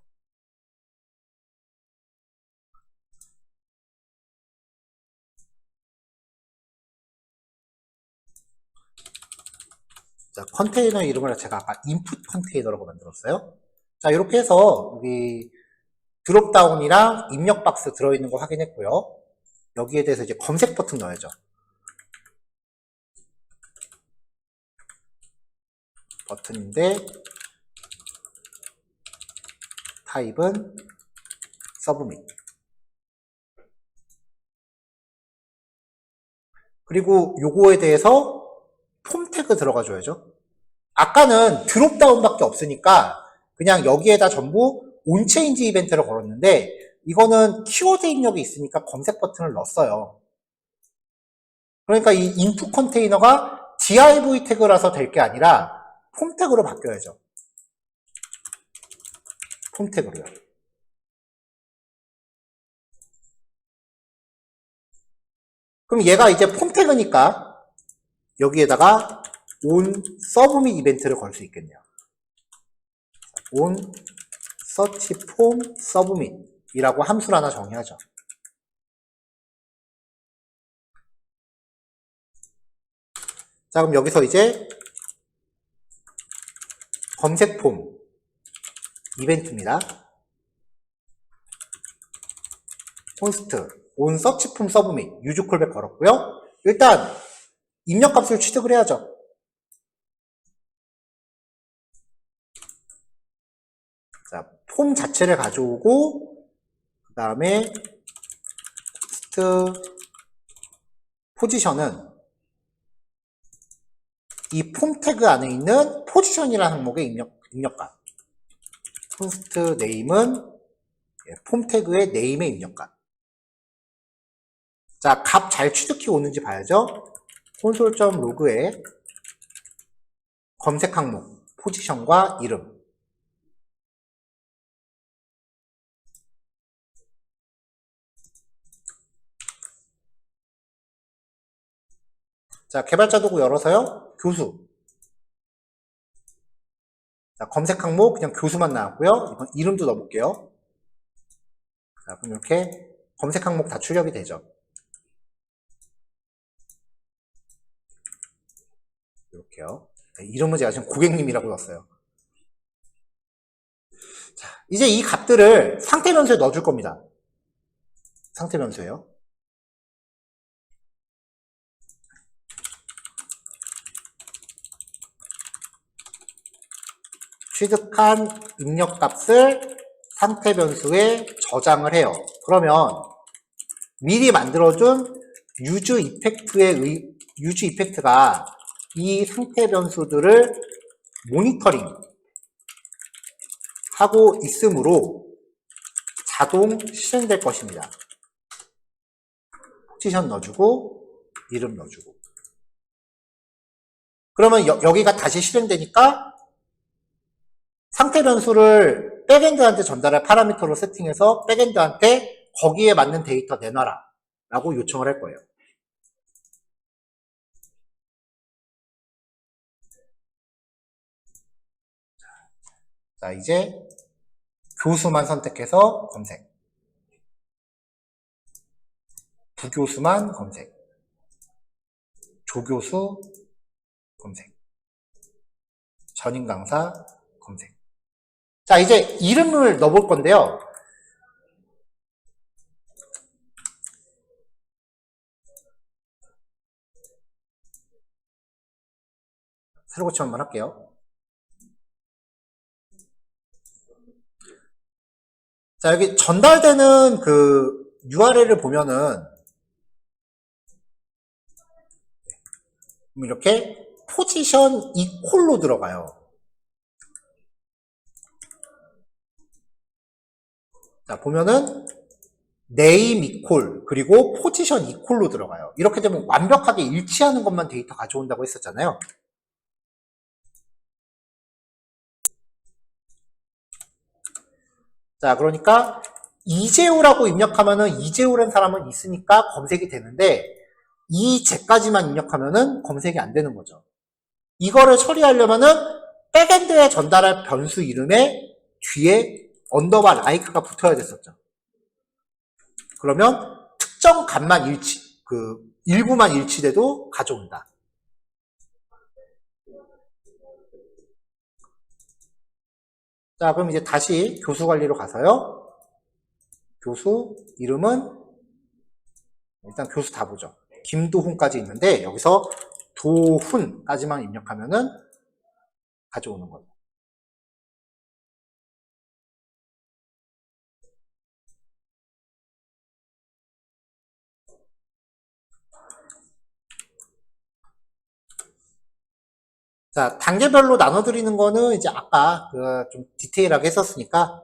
자, 컨테이너 이름을 제가 아까 인풋 컨테이너라고 만들었어요. 자, 이렇게 해서 여기 드롭다운이랑 입력 박스 들어있는 거 확인했고요. 여기에 대해서 이제 검색 버튼 넣어야죠. 버튼인데 타입은 서브밋. 그리고 요거에 대해서 폼 태그 들어가줘야죠. 아까는 드롭다운밖에 없으니까 그냥 여기에다 전부 온체인지 이벤트를 걸었는데 이거는 키워드 입력이 있으니까 검색 버튼을 넣었어요. 그러니까 이 인풋 컨테이너가 div 태그라서 될 게 아니라 폼 태그로 바뀌어야죠. 폼 태그로요. 그럼 얘가 이제 폼 태그니까 여기에다가 on 서브밋 이벤트를 걸 수 있겠네요. on search form submit 이라고 함수를 하나 정의하죠. 자, 그럼 여기서 이제 검색 폼 이벤트입니다. const on search form submit use callback 걸었고요. 일단 입력값을 취득을 해야죠. 자, 폼 자체를 가져오고 그 다음에 const 포지션은 이 폼 태그 안에 있는 포지션이라는 항목의 입력값. const name은 폼 태그의 name의 입력값. 자, 값 잘 취득해 오는지 봐야죠. console.log에 검색 항목, 포지션과 이름. 자, 개발자 도구 열어서요. 교수. 자, 검색 항목 그냥 교수만 나왔고요. 이번 이름도 넣어볼게요. 자, 그럼 이렇게 검색 항목 다 출력이 되죠. 이렇게요. 네, 이름은 제가 지금 고객님이라고 넣었어요. 자, 이제 이 값들을 상태 변수에 넣어줄 겁니다. 상태 변수에요. 취득한 입력값을 상태 변수에 저장을 해요. 그러면 미리 만들어준 유즈 이펙트가 이 상태 변수들을 모니터링 하고 있으므로 자동 실행될 것입니다. 포지션 넣어주고 이름 넣어주고 그러면 여기가 다시 실행되니까 상태 변수를 백엔드한테 전달할 파라미터로 세팅해서 백엔드한테 거기에 맞는 데이터 내놔라 라고 요청을 할 거예요. 자, 이제 교수만 선택해서 검색, 부교수만 검색, 조교수 검색, 전임 강사 검색. 자, 이제 이름을 넣어볼 건데요. 새로 고침 한번 할게요. 자, 여기 전달되는 그 URL을 보면은 이렇게 포지션 이퀄로 들어가요. 자, 보면은 name equal 그리고 포지션 equal로 들어가요. 이렇게 되면 완벽하게 일치하는 것만 데이터 가져온다고 했었잖아요. 자, 그러니까 이재우라고 입력하면은 이재우라는 사람은 있으니까 검색이 되는데 이제까지만 입력하면은 검색이 안 되는 거죠. 이거를 처리하려면은 백엔드에 전달할 변수 이름에 뒤에 언더바 like가 붙어야 됐었죠. 그러면 특정 값만 일부만 일치돼도 가져온다. 자, 그럼 이제 다시 교수 관리로 가서요. 교수 이름은 일단 교수 다 보죠. 김도훈까지 있는데 여기서 도훈까지만 입력하면은 가져오는 거예요. 자, 단계별로 나눠드리는 거는 이제 아까 좀 디테일하게 했었으니까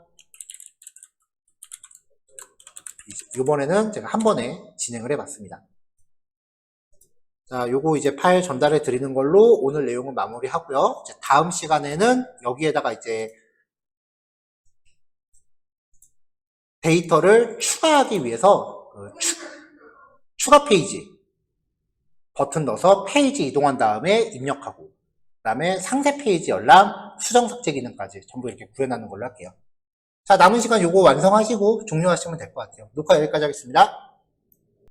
이번에는 제가 한 번에 진행을 해봤습니다. 자, 요거 이제 파일 전달해 드리는 걸로 오늘 내용은 마무리하고요. 이제 다음 시간에는 여기에다가 이제 데이터를 추가하기 위해서 추가 페이지 버튼 넣어서 페이지 이동한 다음에 입력하고 그 다음에 상세 페이지 열람, 수정 삭제 기능까지 전부 이렇게 구현하는 걸로 할게요. 자, 남은 시간 요거 완성하시고 종료하시면 될 것 같아요. 녹화 여기까지 하겠습니다.